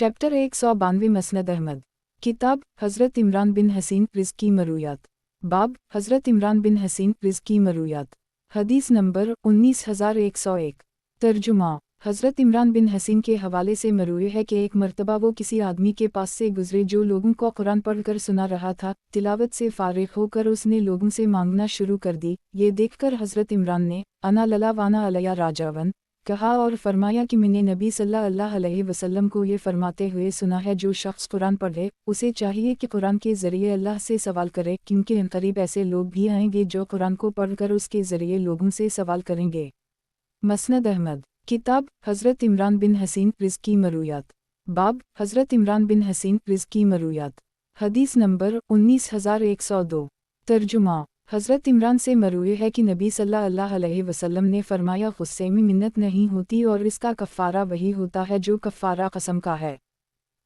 Chapter 192 मसनद Ahmad. किताब हज़रत इमरान बिन हसीन रिज़्की मरूयात। बाब हज़रत इमरान बिन हसीन रिज़्की मरूयात। हदीस नंबर 19101। तर्जुमा हज़रत इमरान बिन हसीन के हवाले से मरूए है कि एक मर्तबा वो किसी आदमी के पास से गुजरे जो लोगों को कुरान पढ़कर सुना रहा था। तिलावत से फारिग होकर उसने लोगों से मांगना शुरू कर दी। ये देखकर हज़रत इमरान ने अना लला वाना अलया राजावन कहा और फरमाया कि मैंने नबी सल्लल्लाहु अलैहि वसल्लम को ये फरमाते हुए सुना है, जो शख्स कुरान पढ़े उसे चाहिए कि कुरान के ज़रिए अल्लाह से सवाल करे, क्योंकि इनकरीब ऐसे लोग भी आएंगे जो कुरान को पढ़कर उसके ज़रिए लोगों से सवाल करेंगे। मसनद अहमद। किताब हज़रत इमरान बिन हसीन रिज़्की मरूयात। बाब हज़रत इमरान बिन हसीन रिज़्की मरूयात। हदीस नंबर 19102। तर्जुमा हज़रत इमरान से मरूए है कि नबी सल्लल्लाहु अलैहि वसल्लम ने फरमाया, गुस्से में मिन्नत नहीं होती और इसका कफ़ारा वही होता है जो कफ़ारा कसम का है।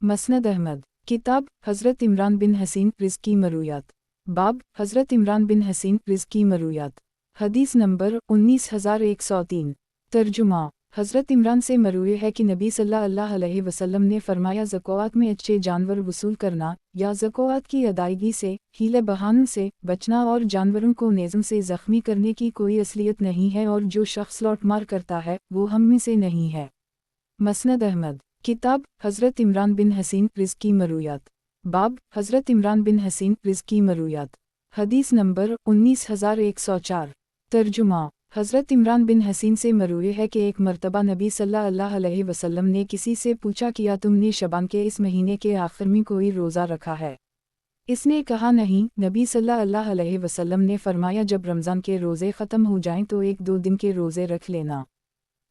मसनद अहमद। किताब हज़रत इमरान बिन हसीन रिज़्की मरूयात। बाब हज़रत इमरान बिन हसीन रिज़्की मरूयात। हदीस नंबर 19103। तर्जुमा हज़रत इमरान से मरूए है कि नबी सल्लल्लाहु अलैहि वसल्लम ने फरमाया, ज़कात में अच्छे जानवर वसूल करना या ज़कात की अदायगी से हीले बहानों से बचना और जानवरों को नेज़ों से ज़ख्मी करने की कोई असलियत नहीं है, और जो शख्स लौटमार करता है वो हम में से नहीं है। मसनद अहमद। किताब हज़रत इमरान बिन हसीन रिज़्की मरूयात। बाब हज़रत इमरान बिन हसीन रिज़्की मरूयात। हदीस नंबर 19104। तर्जुमा हज़रत इमरान बिन हसीन से मरूए है कि एक मर्तबा नबी सल्लल्लाहु अलैहि वसल्लम ने किसी से पूछा, किया तुमने शबान के इस महीने के आखिर में कोई रोज़ा रखा है? इसने कहा नहीं। नबी सल्लल्लाहु अलैहि वसल्लम ने फरमाया, जब रमज़ान के रोज़े ख़त्म हो जाएं तो 1-2 दिन के रोज़े रख लेना।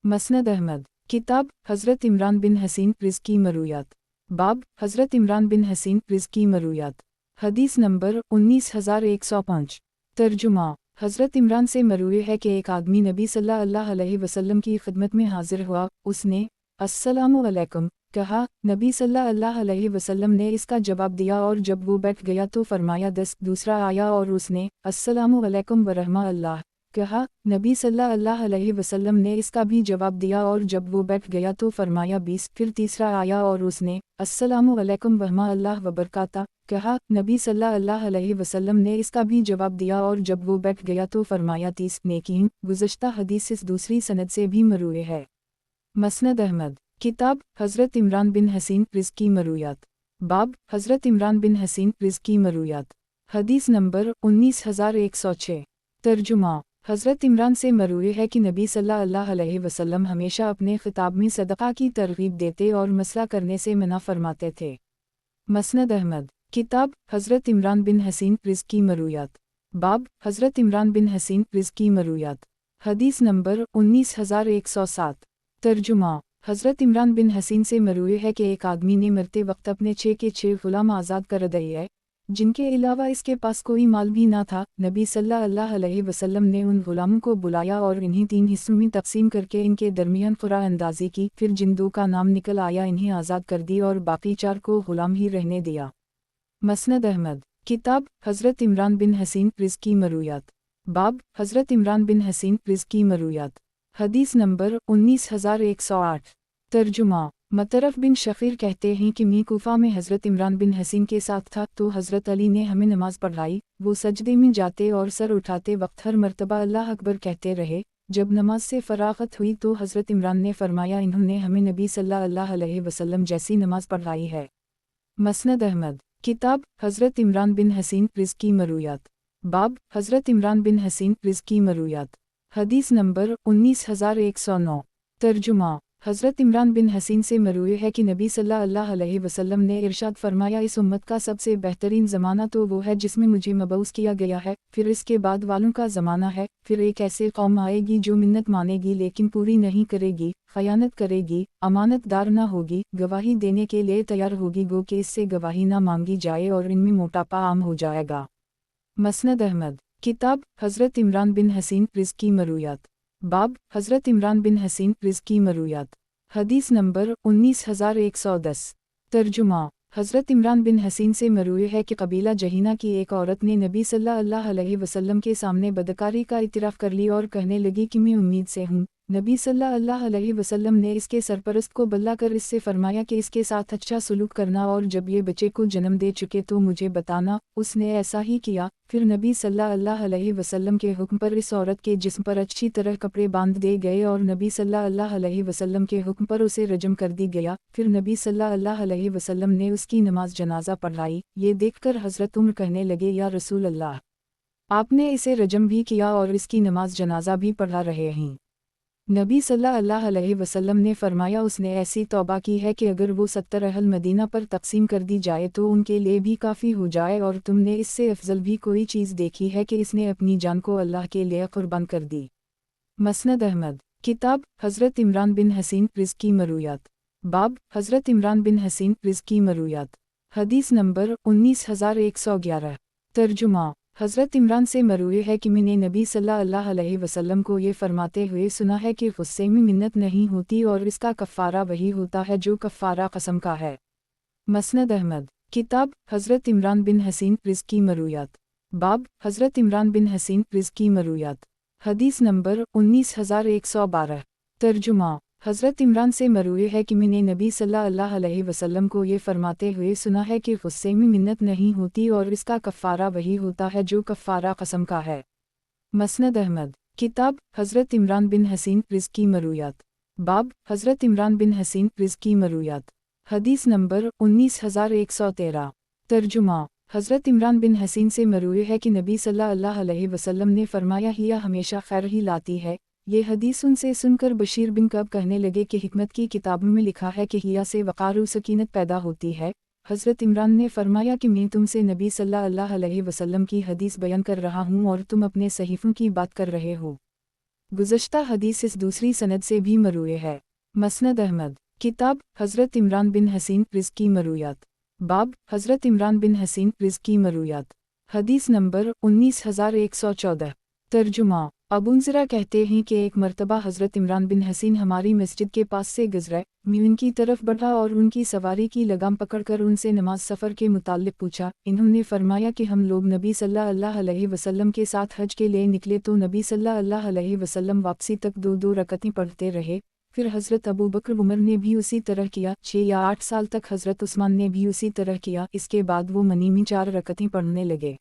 मसनद अहमद। किताब हज़रत इमरान बिन हसीन रिज़्की मरूयात। बाब हज़रत इमरान बिन हसीन रिज़्की मरूयात। हदीस नंबर 19105। तर्जुमा हज़रत इमरान से मरूए है कि एक आदमी नबी सल्लल्लाहु अलैहि वसल्लम की खिदमत में हाजिर हुआ। उसने अस्सलामु अलैकुम कहा। नबी सल्लल्लाहु अलैहि वसल्लम ने इसका जवाब दिया और जब वो बैठ गया तो फरमाया 10। दूसरा आया और उसने अस्सलामु अलैकुम वरहमा अल्लाह कहा। नबी सल्लल्लाहु अलैहि वसल्लम ने इसका भी जवाब दिया और जब वो बैठ गया तो फरमाया 20। फिर तीसरा आया और उसने अस्सलामु अलैकुम वरहमा अल्लाह वबरकाता कहा। नबी सल्लल्लाहु अलैहि वसल्लम ने इसका भी जवाब दिया और जब वो बैठ गया तो फरमाया 30। नेकीन गुज़श्ता हदीस इस दूसरी सनद से भी मरूए है। मसनद अहमद। किताब हज़रत इमरान बिन हसीन रिज़्की मरूयात। बाब हज़रत इमरान बिन हसीन रिज़्की मरूयात। हदीस नंबर 19106। तर्जुमा हज़रत इमरान से मरूए है कि नबी सल्लल्लाहु अलैहि वसल्लम हमेशा अपने खिताब में सदक़ा की तरग़ीब देते और मसला करने से मना फरमाते थे। मसनद अहमद। किताब हज़रत इमरान बिन हसीन रिज़्की मरूयात। बाब हज़रत इमरान बिन हसीन रिज़्की मरूयात। हदीस नंबर 19107। तर्जुमा हज़रत इमरान बिन हसीन से मरूए है कि एक आदमी ने मरते वक्त अपने 6 के 6 ग़ुलाम आज़ाद कर दिए, जिनके अलावा इसके पास कोई माल भी ना था। नबी सल्लल्लाहु अलैहि वसल्लम ने उन ग़ुलामों को बुलाया और इन्हें 3 हिस्सों में तकसीम करके इनके दरमियान क़ुरा अंदाज़ी की। फिर जिन 2 का नाम निकल आया इन्हें आज़ाद कर दी और बाकी 4 को ग़ुलाम ही रहने दिया। मसनद अहमद। किताब हज़रत इमरान बिन हसीन रिज़्की मरूयात। बाब हज़रत इमरान बिन हसीन रिज़्की मरूयात। हदीस नंबर 19108। तर्जुमा मतरफ बिन शफ़ीर कहते हैं कि मैं कूफा में हज़रत इमरान बिन हसीन के साथ था तो हज़रत अली ने हमें नमाज़ पढ़ाई। वो सजदे में जाते और सर उठाते वक्त हर मर्तबा अल्लाह अकबर कहते रहे। जब नमाज से फ़राग़त हुई तो हज़रत इमरान ने फरमाया, इन्होंने हमें नबी सल्लल्लाहु अलैहि वसल्लम जैसी नमाज़ पढ़ाई है। मसनद अहमद। किताब हज़रत इमरान बिन हसीन रिज़्की मरूयात। बाब हज़रत इमरान बिन हसीन रिज़्की मरूयात। हदीस नंबर 19109। तर्जुमा हज़रत इमरान बिन हसीन से मरूए है कि नबी सल्लल्लाहु अलैहि वसल्लम ने इरशाद फरमाया, इस उम्मत का सबसे बेहतरीन ज़माना तो वो है जिसमें मुझे मबऊस किया गया है, फिर इसके बाद वालों का ज़माना है, फिर एक ऐसे कौम आएगी जो मिन्नत मानेगी लेकिन पूरी नहीं करेगी, ख़यानत करेगी, अमानतदार न होगी, गवाही देने के लिए तैयार होगी गो कि इससे गवाही न मांगी जाए, और इनमें मोटापा आम हो जाएगा। मसनद अहमद। किताब हज़रत इमरान बिन हसीन रिज़्की मरूयात। बाब हज़रत इमरान बिन हसीन रिज़्की मरूयात। हदीस नंबर 19110। तर्जुमा हज़रत इमरान बिन हसीन से मरूए है कि कबीला जहीना की एक औरत ने नबी सल्लल्लाहु अलैहि वसल्लम के सामने बदकारी का इतराफ़ कर ली और कहने लगी कि मैं उम्मीद से हूँ नबी सल्लल्लाहु अलैहि वसल्लम ने इसके सरपरस्त को बल्ला कर इससे फरमाया कि इसके साथ अच्छा सलूक करना और जब ये बच्चे को जन्म दे चुके तो मुझे बताना। उसने ऐसा ही किया। फिर नबी सल्लल्लाहु अलैहि वसल्लम के हुक्म पर इस औरत के जिस्म पर अच्छी तरह कपड़े बांध दिए गए और नबी सल्लल्लाहु अलैहि वसल्लम के हुक्म पर उसे रजम कर दी गया। फिर नबी सल्लल्लाहु अलैहि वसल्लम ने उसकी नमाज जनाजा पढ़ाई। ये देखकर हज़रत उम्र कहने लगे, या रसूल अल्लाह, आपने इसे रजम भी किया और इसकी नमाज जनाजा भी पढ़ा रहे हैं। नबी सल्लल्लाहु अलैहि वसल्लम ने फरमाया, उसने ऐसी तौबा की है कि अगर वो 70 अहल मदीना पर तकसीम कर दी जाए तो उनके लिए भी काफ़ी हो जाए, और तुमने इससे अफजल भी कोई चीज़ देखी है कि इसने अपनी जान को अल्लाह के लिए कुर्बान कर दी। मसनद अहमद। किताब हज़रत इमरान बिन हसीन रिज़्की मरूयात। बाब हज़रत इमरान बिन हसीन रिज़्की मरूयात। हदीस नंबर 19111। तर्जुमा। हज़रत इमरान से मरूए है कि मैंने नबी सल्लल्लाहु अलैहि वसल्लम को ये फरमाते हुए सुना है कि गुस्से में मिन्नत नहीं होती और इसका कफ़ारा वही होता है जो कफ़ारा कसम का है। मसनद अहमद। किताब हज़रत इमरान बिन हसीन रिज़्की मरूयात। बाब हज़रत इमरान बिन हसीन रिज़्की मरूयात। हदीस नंबर 19112। तर्जुमा। हज़रत इमरान से मरूए है कि मैंने नबी सल्लल्लाहु अलैहि वसल्लम को ये फरमाते हुए सुना है कि गुस्से में मिन्नत नहीं होती और इसका कफ़ारा वही होता है जो कफ़ारा कसम का है। मसनद अहमद। किताब हज़रत इमरान बिन हसीन रिज़्की मरूयात। बाब हज़रत इमरान बिन हसीन रिज़्की मरूयात। हदीस नंबर 19113। तर्जुमा। हज़रत इमरान बिन हसीन से मरूए है कि नबी सल्लल्लाहु अलैहि वसल्लम ने फरमाया, हिया हमेशा खैर ही लाती है। ये हदीस उनसे सुनकर बशीर बिन कब कहने लगे कि हिकमत की किताबों में लिखा है कि हिया से वक़ार व सकीनत पैदा होती है। हज़रत इमरान ने फरमाया कि मैं तुमसे नबी सल्लल्लाहु अलैहि वसल्लम की हदीस बयान कर रहा हूँ और तुम अपने सहीफ़ों की बात कर रहे हो। गुज़श्ता हदीस इस दूसरी सनद से भी मरूए है। मसनद अहमद। किताब हज़रत इमरान बिन हसीन रिज़्की मरूयात। बाब हज़रत इमरान बिन हसीन रिज़्की मरूयात। हदीस नंबर 19114। तर्जुमा। अबूज़रा कहते हैं कि एक मरतबा हज़रत इमरान बिन हसीन हमारी मस्जिद के पास से गुज़रे। मैं उनकी तरफ बढ़ा और उनकी सवारी की लगाम पकड़कर उनसे नमाज सफ़र के मुताल्लिक़ पूछा। इन्होंने फरमाया कि हम लोग नबी सल्लल्लाहु अलैहि वसल्लम के साथ हज के लिए निकले तो नबी सल्लल्लाहु अलैहि वसल्लम वापसी तक 2-2 रकअतें पढ़ते रहे। फिर हज़रत अबू बकर उमर ने भी उसी तरह किया। 6 या 8 साल तक हज़रत उस्मान ने भी उसी तरह किया। इसके बाद वो मनी में 4 रकअतें पढ़ने लगे।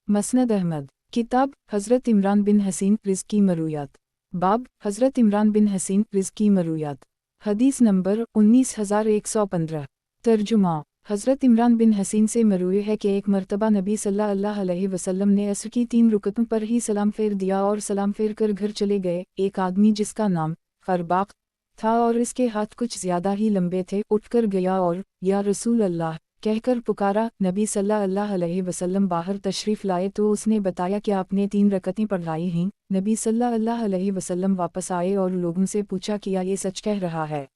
मसनद अहमद। किताब हज़रत इमरान बिन हसीन रिज़्की मरूयात। बाब हज़रत इमरान बिन हसीन रिज़्की मरूयात। हदीस नंबर 19115। तर्जुमा। हज़रत इमरान बिन हसीन से मरूए है कि एक मरतबा नबी सल्लल्लाहु अलैहि वसल्लम ने असर की 3 रुकतों पर ही सलाम फेर दिया और सलाम फेर कर घर चले गए। एक आदमी जिसका नाम खरबाक था और इसके हाथ कुछ ज़्यादा ही लंबे थे, उठकर गया और या रसूल अल्लाह कहकर पुकारा। नबी सल्लल्लाहु अलैहि वसल्लम बाहर तशरीफ़ लाए तो उसने बताया कि आपने 3 रकअतें पढ़ाई हैं। नबी सल्लल्लाहु अलैहि वसल्लम वापस आए और लोगों से पूछा, किया ये सच कह रहा है?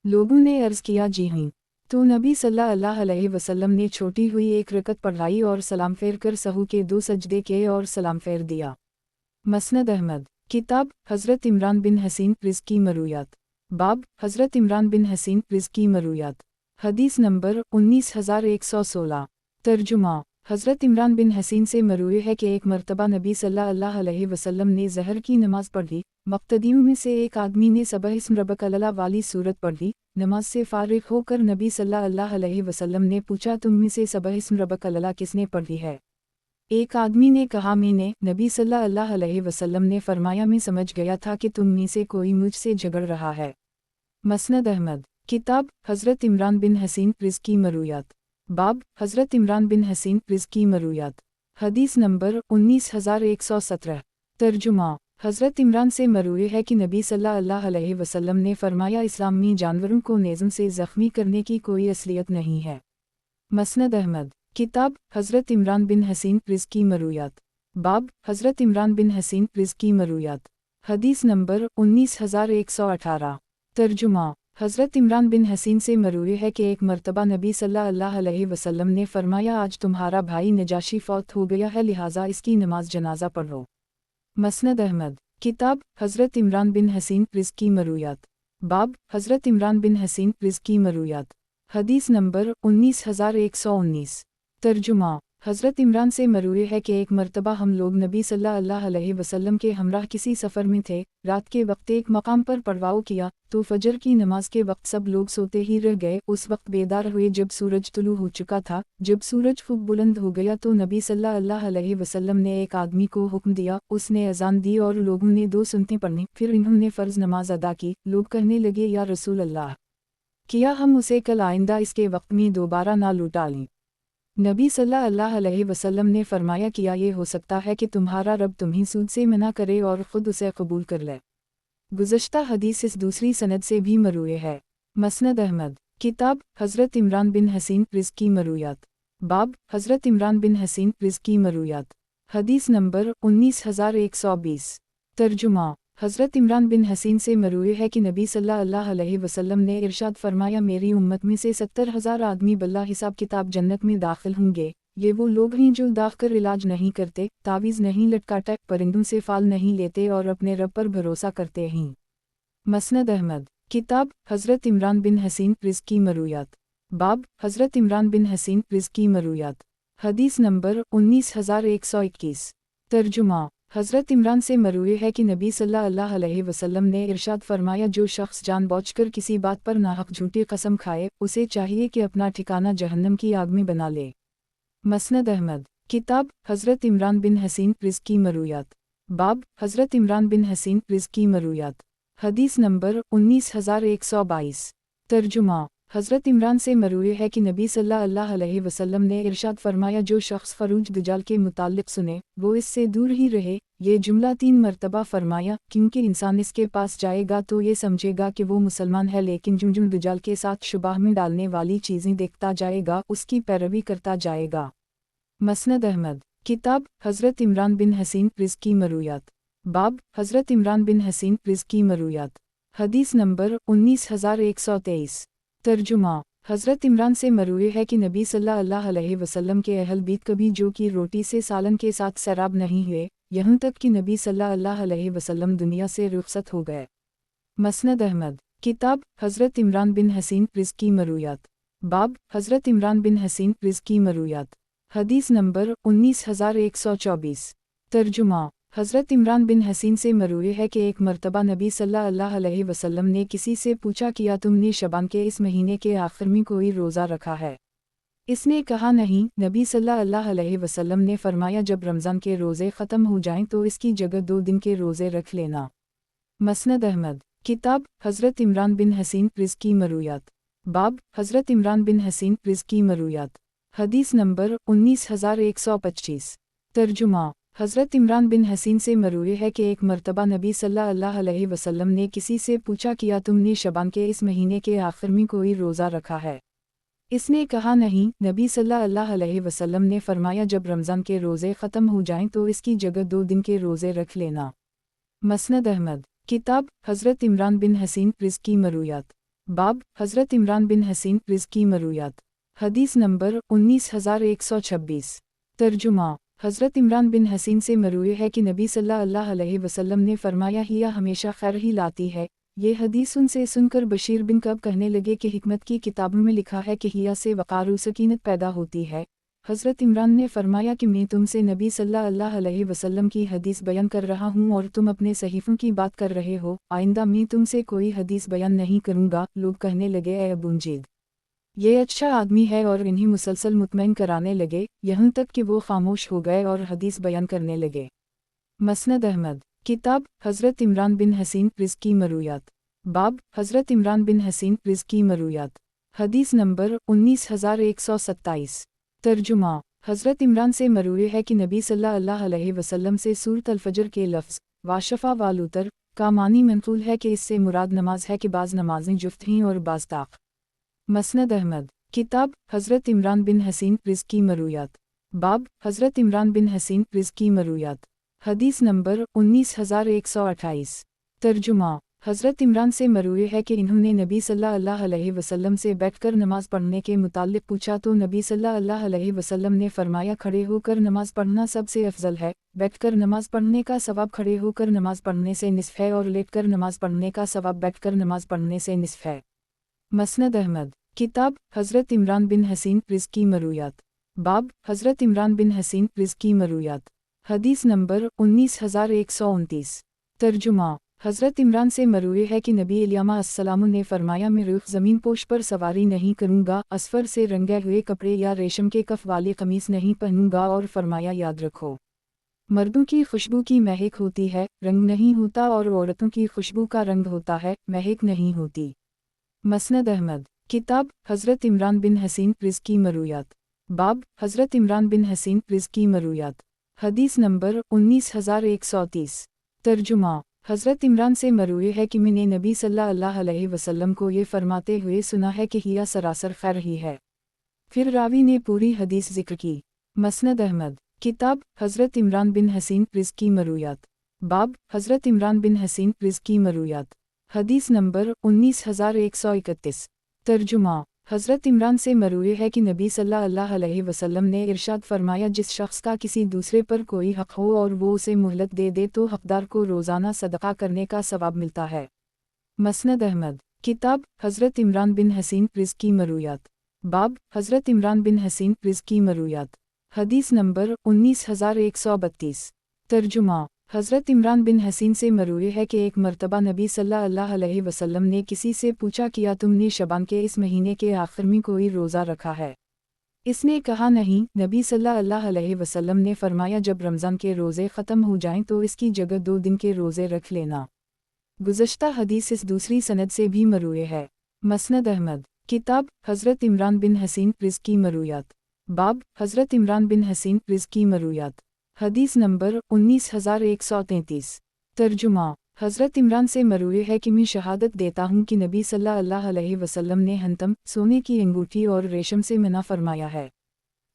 लोगों ने अर्ज़ किया, जी हाँ। तो नबी सल्लल्लाहु अलैहि वसल्लम ने छोटी हुई 1 रकअत पढ़ाई और सलाम फेर कर सहू के 2 सजदे किए और सलाम फेर दिया। मसनद अहमद। किताब हज़रत इमरान बिन हसीन रिज़्की मरूयात। बाब हज़रत इमरान बिन हसीन रिज़्की मरूयात। हदीस नंबर 19116। तर्जुमा। हज़रत इमरान बिन हसीन से मरूए है कि एक मरतबा नबी सल्लल्लाहु अलैहि वसल्लम ने ज़हर की नमाज पढ़ी। मुक़्तदियों में से एक आदमी ने सबह इस्म रब्बक अल्ला वाली सूरत पढ़ी। नमाज से फ़ारिग़ होकर नबी सल्लल्लाहु अलैहि वसल्लम ने पूछा, तुम में से सबह इस्म रब्बक अल्ला किसने पढ़ी है? एक आदमी ने कहा, मैंने। नबी सल्लल्लाहु अलैहि वसल्लम ने फरमाया, मैं समझ गया था कि तुम में से कोई मुझसे झगड़ रहा है। मसनद अहमद। किताब हज़रत इमरान बिन हसीन रिज़्की मरूयात। बाब हज़रत इमरान बिन हसीन रिज़्की मरूयात। हदीस नंबर 19117। तर्जुमा। हज़रत इमरान से मरूए है कि नबी सल्लल्लाहु अलैहि वसल्लम ने फरमाया, इस्लाम में जानवरों को नेज़ों से ज़ख्मी करने की कोई असलियत नहीं है। मसनद अहमद। किताब हज़रत इमरान बिन हसीन रिज़्की मरूयात। बाब हज़रत इमरान बिन हसीन रिज़्की मरूयात। हदीस नंबर 19118। तर्जुमा। हज़रत इमरान बिन हसीन से मरूए है कि एक मरतबा नबी सल्लल्लाहु अलैहि वसल्लम ने फरमाया, आज तुम्हारा भाई नजाशी फौत हो गया है, लिहाजा इसकी नमाज जनाजा पढ़ो। मसनद अहमद। किताब हज़रत इमरान बिन हसीन रिज़्की मरूयात। बाब हज़रत इमरान बिन हसीन रिज़्की मरूयात। हदीस नंबर 19119। तर्जुमा। हज़रत इमरान से मरूए है कि एक मर्तबा हम लोग नबी सल्लल्लाहु अलैहि वसल्लम के हमराह किसी सफ़र में थे। रात के वक्त एक मकाम पर पड़वाव किया तो फजर की नमाज के वक्त सब लोग सोते ही रह गए। उस वक्त बेदार हुए जब सूरज तुलू हो चुका था। जब सूरज खूब बुलंद हो गया तो नबी सल्लल्लाहु अलैहि वसल्लम ने एक आदमी को हुक्म दिया। उसने अजान दी और लोगों ने 2 सुन्नतें पढ़ी। फिर इन्होंने फ़र्ज़ नमाज अदा की। लोग कहने लगे, या रसूल अल्लाह, किया हम उसे कल आइंदा इसके वक्त में दोबारा ना लौटा लें। नबी सल्लल्लाहु अलैहि वसल्लम ने फरमाया, किया ये हो सकता है कि तुम्हारा रब तुम्हें सूद से मना करे और ख़ुद उसे कबूल कर ले। गुज़श्ता हदीस इस दूसरी सनद से भी मरूए है। मसनद अहमद, किताब हज़रत इमरान बिन हसीन रिज़्क़ी मरूयात, बाब हज़रत इमरान बिन हसीन रिज़्क़ी मरूयात, हदीस नंबर 19120। तर्जुमा, हज़रत इमरान बिन हसीन से मरूए है कि नबी सल्लल्लाहु अलैहि वसल्लम ने इरशाद फरमाया, मेरी उम्मत में से 70,000 आदमी बिला हिसाब किताब जन्नत में दाखिल होंगे। ये वो लोग हैं जो दाख कर इलाज नहीं करते, तावीज़ नहीं लटकाते, परिंदों से फाल नहीं लेते और अपने रब पर भरोसा करते हैं। मसनद अहमद, किताब हज़रत इमरान बिन हसीन रिज़्क़ी मरूयात, बाब हज़रत इमरान बिन हसीन रिज़्क़ी मरूयात, हदीस नंबर 19121। तर्जुमा, हज़रत इमरान से मरूए है कि नबी सल्लल्लाहु अलैहि वसल्लम ने इरशाद फरमाया, जो शख्स जानबूझकर किसी बात पर नाहक झूठी कसम खाए, उसे चाहिए कि अपना ठिकाना जहन्नम की आग में बना ले। मसनद अहमद, किताब हज़रत इमरान बिन हसीन रिज़्क़ी मरूयात, बाब हज़रत इमरान बिन हसीन रिज़्क़ी मरूयात, हदीस नंबर 19122। तर्जुमा, हज़रत इमरान से मरूए है कि नबी सल्लल्लाहु अलैहि वसल्लम ने इरशाद फरमाया, जो शख्स फ़रूज दज्जाल के मुताल्लिक़ सुने वो इससे दूर ही रहे। ये जुमला 3 मरतबा फरमाया, क्योंकि इंसान इसके पास जाएगा तो ये समझेगा कि वो मुसलमान है, लेकिन जुम दज्जाल के साथ शुबाह में डालने वाली चीज़ें देखता जाएगा, उसकी पैरवी करता जाएगा। मसनद अहमद, किताब हज़रत इमरान बिन हसीन रिज़्क़ी मरूयात, बाब हज़रत इमरान बिन हसीन रिज़्क़ी मरूयात, हदीस नंबर 19123। तर्जुमा, हज़रत इमरान से मरूए है कि नबी सल्लल्लाहु अलैहि वसल्लम के अहल बीत कभी जो की रोटी से सालन के साथ सैराब नहीं हुए, यहाँ तक कि नबी सल्लल्लाहु अलैहि वसल्लम दुनिया से रुखसत हो गए। मसनद अहमद, किताब हज़रत इमरान बिन हसीन रिज़्क़ी मरूयात, बाब हज़रत इमरान बिन हसीन रिज़्क़ी मरूयात, हदीस नंबर 19124। तर्जुमा, हज़रत इमरान बिन हसीन से मरूए है कि एक मरतबा नबी सल्लल्लाहु अलैहि वसल्लम ने किसी से पूछा, किया तुमने शबान के इस महीने के आखिर में कोई रोज़ा रखा है? इसने कहा, नहीं। नबी सल्लल्लाहु अलैहि वसल्लम ने फरमाया, जब रमज़ान के रोज़े ख़त्म हो जाएं तो इसकी जगह 2 दिन के रोज़े रख लेना। मसनद अहमद, किताब हज़रत इमरान बिन हसीन रिज़्क़ी मरूयात, बाब हज़रत इमरान बिन हसीन रिज़्क़ी मरूयात, हदीस नंबर 19125। तर्जुमा, हज़रत इमरान बिन हसीन से मरूए है कि एक मरतबा नबी सल्लल्लाहु अलैहि वसल्लम ने किसी से पूछा, किया तुमने शबान के इस महीने के आखिर में कोई रोज़ा रखा है? इसने कहा, नहीं। नबी सल्लल्लाहु अलैहि वसल्लम ने फरमाया, जब रमज़ान के रोज़े ख़त्म हो जाएं तो इसकी जगह 2 दिन के रोज़े रख लेना। मसनद अहमद, किताब हज़रत इमरान बिन हसीन रिज़्क़ी मरूयात, बाब हज़रत इमरान बिन हसीन रिज़्क़ी मरूयात, हदीस नंबर 19126। तर्जुमा, हज़रत इमरान बिन हसीन से मरूए है कि नबी सल्लल्लाहु अलैहि वसल्लम ने फरमाया, हिया हमेशा खैर ही लाती है। ये हदीस उनसे सुनकर बशीर बिन कब कहने लगे कि हिकमत की किताबों में लिखा है कि हिया से वक़ार व सकीनत पैदा होती है। हज़रत इमरान ने फरमाया कि मैं तुमसे नबी सल्लल्लाहु अलैहि वसल्लम की हदीस बयान कर रहा हूँ और तुम अपने सहीफ़ों की बात कर रहे हो। आइंदा मैं तुमसे कोई हदीस बयान नहीं करूँगा। लोग कहने लगे, ए अबू मुजीद, ये अच्छा आदमी है, और इन्हीं मुसलसल मुतमईन कराने लगे, यहाँ तक कि वो खामोश हो गए और हदीस बयान करने लगे। मसनद अहमद, किताब हज़रत इमरान बिन हसीन रिज़्क़ी मरूयात, बाब हज़रत इमरान बिन हसीन रिज़्क़ी मरूयात, हदीस नंबर 19127। तर्जुमा, हज़रत इमरान से मरूए है कि नबी सल्लल्लाहु अलैहि वसल्लम से सूरत अल-फजर के लफ्ज़ वाशफ़ा वालुतर का मानी मंक़ूल है कि इससे मुराद नमाज है कि बाज़ नमाज़ें जुफ्त हैं और बाज़ ताक़। मसनद अहमद, किताब हज़रत इमरान बिन हसीन रिज़्क़ी मरूयात, बाब हज़रत इमरान बिन हसीन रिज़्क़ी मरूयात, हदीस नंबर 19128। तर्जुमा, हज़रत इमरान से मरूए है कि इन्होंने नबी सल्लल्लाहु अलैहि वसल्लम से बैठकर नमाज़ पढ़ने के मुताल्लिक़ पूछा तो नबी सल्लल्लाहु अलैहि वसल्लम ने फरमाया, खड़े होकर नमाज़ पढ़ना सबसे अफजल है। बैठकर नमाज़ पढ़ने का सवाब खड़े होकर नमाज़ पढ़ने से निस्फ़ है और लेटकर नमाज़ पढ़ने का सवाब बैठकर नमाज़ पढ़ने से निस्फ़ है। मसनद अहमद, किताब हज़रत इमरान बिन हसीन रिज़्क़ी मरूयात, बाब हज़रत इमरान बिन हसीन रिज़्की मरूयात। हदीस नंबर 19129। तर्जुमा। हज़रत इमरान से मरूए है कि नबी इल्यामा अस्सलाम ने फरमाया, मैं रुख ज़मीन पोश पर सवारी नहीं करूँगा, असफर से रंगे हुए कपड़े या रेशम के कफ वाली कमीज़ नहीं पहनूँगा, और फरमाया, याद रखो, मर्दों की खुशबू की महक होती है, रंग नहीं होता, और औरतों की खुशबू का रंग होता है, महक नहीं होती। मसनद अहमद। किताब हज़रत इमरान बिन हसीन रिज़्की मरूयात। बाब हज़रत इमरान बिन हसीन रिज़्की मरूयात। हदीस नंबर 19130। तर्जुमा। हज़रत इमरान से मरूए है कि मैंने नबी सल्लल्लाहु अलैहि वसल्लम को ये फरमाते हुए सुना है कि हिया सरासर खैर ही है। फिर रावी ने पूरी हदीस जिक्र की। मसनद अहमद। किताब हज़रत इमरान बिन हसीन रिज़्की मरूयात। बाब हज़रत इमरान बिन हसीन रिज़्की मरूयात। हदीस नंबर 19131। तर्जुमा। हज़रत इमरान से मरूए है कि नबी सल्लल्लाहु अलैहि वसल्लम ने इरशाद फरमाया, जिस शख्स का किसी दूसरे पर कोई हक़ हो और वो उसे मोहलत दे दे तो हक़दार को रोज़ाना सदक़ा करने का सवाब मिलता है। मसनद अहमद। किताब हज़रत इमरान बिन हसीन रिज़्की मरूयात। बाब हज़रत इमरान बिन हसीन रिज़्की मरूयात। हदीस नंबर 19132। तर्जुमा। हज़रत इमरान बिन हसीन से मरूए है कि एक मर्तबा नबी सल्लल्लाहु अलैहि वसल्लम ने किसी से पूछा, किया तुमने शबान के इस महीने के आखिर में कोई रोज़ा रखा है? इसने कहा, नहीं। नबी सल्लल्लाहु अलैहि वसल्लम ने फरमाया, जब रमज़ान के रोज़े ख़त्म हो जाएं तो इसकी जगह 2 दिन के रोज़े रख लेना। गुज़श्ता हदीस इस दूसरी सनद से भी मरूए है। मसनद अहमद। किताब हज़रत इमरान बिन हसीन रिज़्की मरूयात। बाब हज़रत इमरान बिन हसीन रिज़्की मरूयात। हदीस नंबर 19133। तर्जुमा। हज़रत इमरान से मरूए है कि मैं शहादत देता हूँ कि नबी सल्लल्लाहु अलैहि वसल्लम ने हंतम, सोने की अंगूठी और रेशम से मना फरमाया है।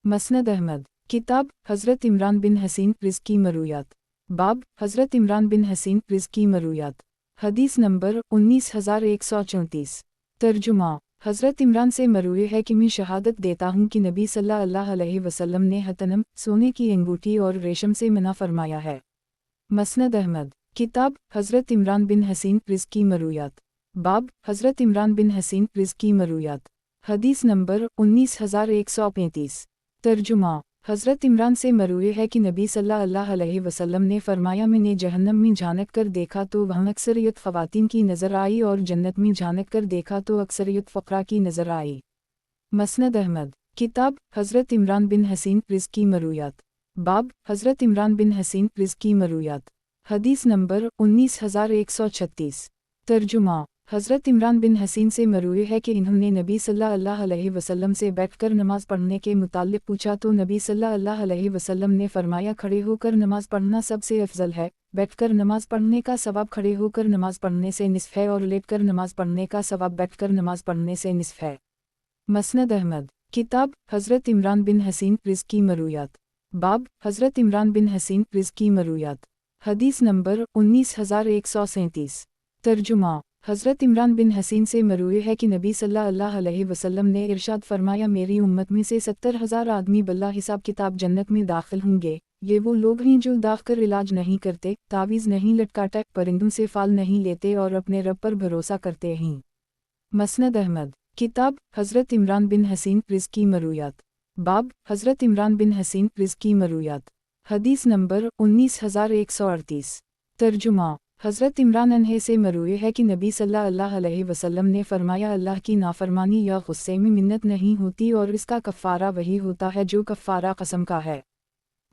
मसनद अहमद। किताब हज़रत इमरान बिन हसीन रिज़्की मरूयात। बाब हज़रत इमरान बिन हसीन रिज़्की मरूयात। हदीस नंबर 19134। तर्जुमा। हज़रत इमरान से मरूए है कि मैं शहादत देता हूँ कि नबी सल्लल्लाहु अलैहि वसल्लम ने हतनम, सोने की अंगूठी और रेशम से मना फरमाया है। मसनद अहमद। किताब हज़रत इमरान बिन हसीन रिज़्की मरूयात। बाब हज़रत इमरान बिन हसीन रिज़्की मरूयात। हदीस नंबर 19135। तर्जुमा। हज़रत इमरान से मरूए है कि नबी सल्लल्लाहु अलैहि वसल्लम ने फरमाया, मैंने जहन्नम में झांक कर देखा तो वहाँ अक्सरियत ख़वातीन की नज़र आई, और जन्नत में झांक कर देखा तो अक्सरियत फ़क़रा की नज़र आई। मसनद अहमद। किताब हज़रत इमरान बिन हसीन रिज़्की मरूयात। बाब हज़रत इमरान बिन हसीन रिज़्की मरूयात। हदीस नंबर 19136। तर्जुमा। हज़रत इमरान बिन हसीन से मरूए है कि इन्होंने नबी सल्लल्लाहु अलैहि वसल्लम से बैठकर नमाज़ पढ़ने के मुताल्लिक़ पूछा तो नबी सल्लल्लाहु अलैहि वसल्लम ने फरमाया, खड़े होकर नमाज़ पढ़ना सबसे अफजल है, बैठकर नमाज़ पढ़ने का सवाब खड़े होकर नमाज़ पढ़ने से निस्फ़ है, और लेटकर नमाज़ पढ़ने का सवाब बैठकर नमाज़ पढ़ने से निस्फ़ है। मसनद अहमद। किताब हज़रत इमरान बिन हसीन रिज़्की मरूयात। बाब हज़रत इमरान बिन हसीन रिज़्की मरूयात। हदीस नंबर 19137। तर्जुमा। हज़रत इमरान बिन हसीन से मरूए है कि नबी सल्लल्लाहु अलैहि वसल्लम ने इरशाद फरमाया, मेरी उम्मत में से 70,000 आदमी बिला हिसाब किताब जन्नत में दाखिल होंगे। ये वो लोग हैं जो दाख कर इलाज नहीं करते, तावीज़ नहीं लटकाते, परिंदों से फाल नहीं लेते, और अपने रब पर भरोसा करते हैं। मसनद अहमद। किताब हज़रत इमरान बिन हसीन रिज़्की मरूयात। बाब हज़रत इमरान बिन हसीन रिज़्की मरूयात। हदीस नंबर 19138। तर्जुमा। हज़रत इमरान अन्हे से मरूए है कि नबी सल्लल्लाहु अलैहि वसल्लम ने फरमाया, अल्लाह की नाफरमानी या गुस्से में मिन्नत नहीं होती, और इसका कफ़ारा वही होता है जो कफ़ारा कसम का है।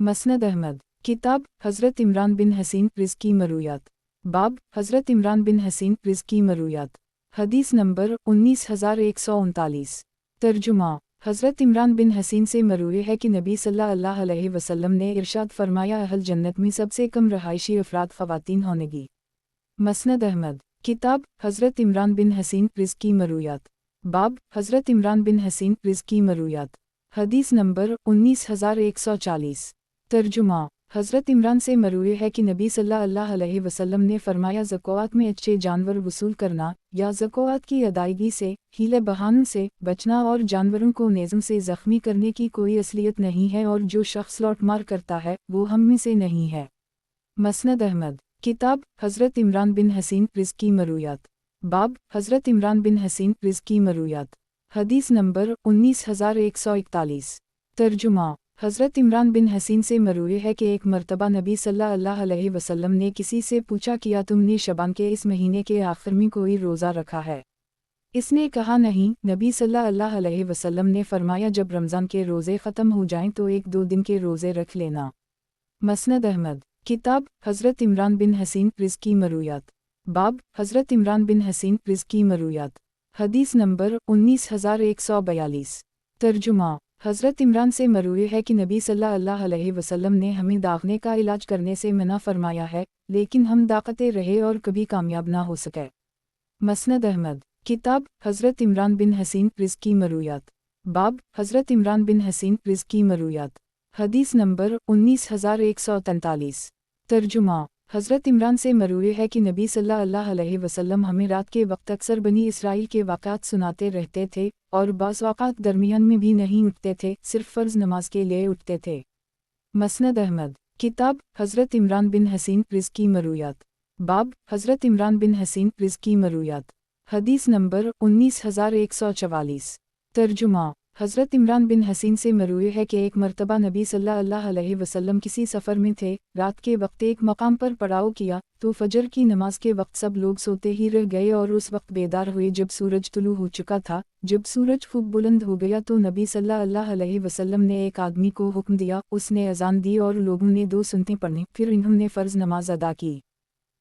मसनद अहमद। किताब हज़रत इमरान बिन हसीन रिज़्की मरूयात। बाब हज़रत इमरान बिन हसीन रिज़्की मरूयात। हदीस नंबर 19139। तर्जुमा। हज़रत इमरान बिन हसीन से मरूए है कि नबी सल्लल्लाहु अलैहि वसल्लम ने इरशाद फरमाया, अहल जन्नत में सबसे कम रहायशी अफराद ख़वातीन होंगी। मसनद अहमद। किताब हज़रत इमरान बिन हसीन रिज़्की मरूयात। बाब हज़रत इमरान बिन हसीन रिज़्की मरूयात। हदीस नंबर 19140। तर्जुमा। हज़रत इमरान से मरूए है कि नबी सल्लल्लाहु अलैहि वसल्लम ने फरमाया, ज़कात में अच्छे जानवर वसूल करना या ज़कात की अदायगी से हीले बहानों से बचना और जानवरों को नेज़ों से ज़ख्मी करने की कोई असलियत नहीं है, और जो शख्स लौट मार करता है वो हम में से नहीं है। मसनद अहमद। किताब हज़रत इमरान बिन हसीन रिज़्की मरूयात। बाब हज़रत इमरान बिन हसीन रिज़्की मरूयात। हदीस नंबर 19141। तर्जुमा। हज़रत इमरान बिन हसीन से मरवी है कि एक मरतबा नबी सल्लल्लाहु अलैहि वसल्लम ने किसी से पूछा किया तुमने शबान के इस महीने के आखिर में कोई रोज़ा रखा है? इसने कहा नहीं। नबी सल्लल्लाहु अलैहि वसल्लम ने फरमाया जब रमज़ान के रोज़े ख़त्म हो जाएं तो 1-2 दिन के रोज़े रख लेना। मसनद अहमद। किताब हज़रत इमरान बिन हसीन रिज़्की मरूयात। बाब हज़रत इमरान बिन हसीन रिज़्की मरूयात। हदीस नंबर 19142। तर्जुमा। हज़रत इमरान से मरवी है कि नबी सल्लल्लाहु अलैहि वसल्लम ने हमें दागने का इलाज करने से मना फरमाया है, लेकिन हम दाक़ते रहे और कभी कामयाब ना हो सके। मसनद अहमद। किताब हज़रत इमरान बिन हसीन रिज़्की मरूयात। बाब हज़रत इमरान बिन हसीन रिज़्की मरूयात। हदीस नंबर 19143। तर्जुमा। हज़रत इमरान से मरवी है कि नबी सल्लल्लाहु अलैहि वसल्लम हमें रात के वक्त अक्सर बनी इसराइल के वाक़ात सुनाते रहते थे और बाज़ औक़ात दरमियान में भी नहीं उठते थे, सिर्फ़ फ़र्ज़ नमाज के लिए उठते थे। मसनद अहमद। किताब हज़रत इमरान बिन हसीन रिज़्की मरूयात। बाब हज़रत इमरान बिन हसीन रिज़्की मरूयात। हदीस नंबर 19144। तर्जुमा। हज़रत इमरान बिन हसीन से मरवी है कि एक मरतबा नबी सल्लल्लाहु अलैहि वसल्लम किसी सफ़र में थे, रात के वक्त एक मकाम पर पड़ाव किया तो फजर की नमाज के वक्त सब लोग सोते ही रह गए और उस वक्त बेदार हुए जब सूरज तुलू हो चुका था। जब सूरज खूब बुलंद हो गया तो नबी सल्लल्लाहु अलैहि वसल्लम ने एक आदमी को हुक्म दिया, उसने अजान दी और लोगों ने 2 सुन्नतें पढ़ी, फिर इन्होंने फ़र्ज़ नमाज अदा की।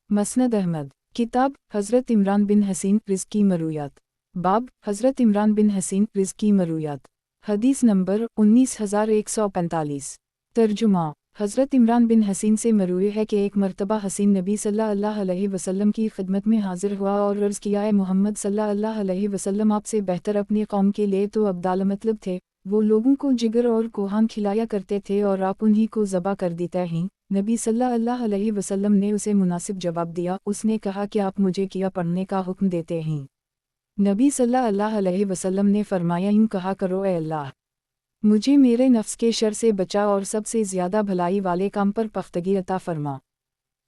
मसनद अहमद। किताब हज़रत इमरान बिन हसीन रिज़्की मरूयात। बाब हज़रत इमरान बिन हसीन रिज़्की मरूयात। हदीस नंबर 19145। तर्जुमा। हज़रत इमरान बिन हसीन से मरवी है कि एक मरतबा हसीन नबी सल्लल्लाहु अलैहि वसल्लम की खिदमत में हाजिर हुआ और अर्ज़ किया है मोहम्मद सल्लल्लाहु अलैहि वसल्लम आपसे बेहतर अपनी कौम के लिए तो अब्दाल मतलब थे, वो लोगों को जिगर और कोहान खिलाया करते थे और आप उन्हीं को ज़बा कर देते हैं। नबी सल्लल्लाहु अलैहि वसल्लम ने उसे मुनासिब जवाब दिया, उसने कहा कि आप मुझे किया पढ़ने का हुक्म देते हैं? नबी सल्लल्लाहु अलैहि वसल्लम ने फरमाया यूँ कहा करो ए अल्लाह, मुझे मेरे नफ्स के शर से बचा और सबसे ज़्यादा भलाई वाले काम पर पख्तगी अता फरमा।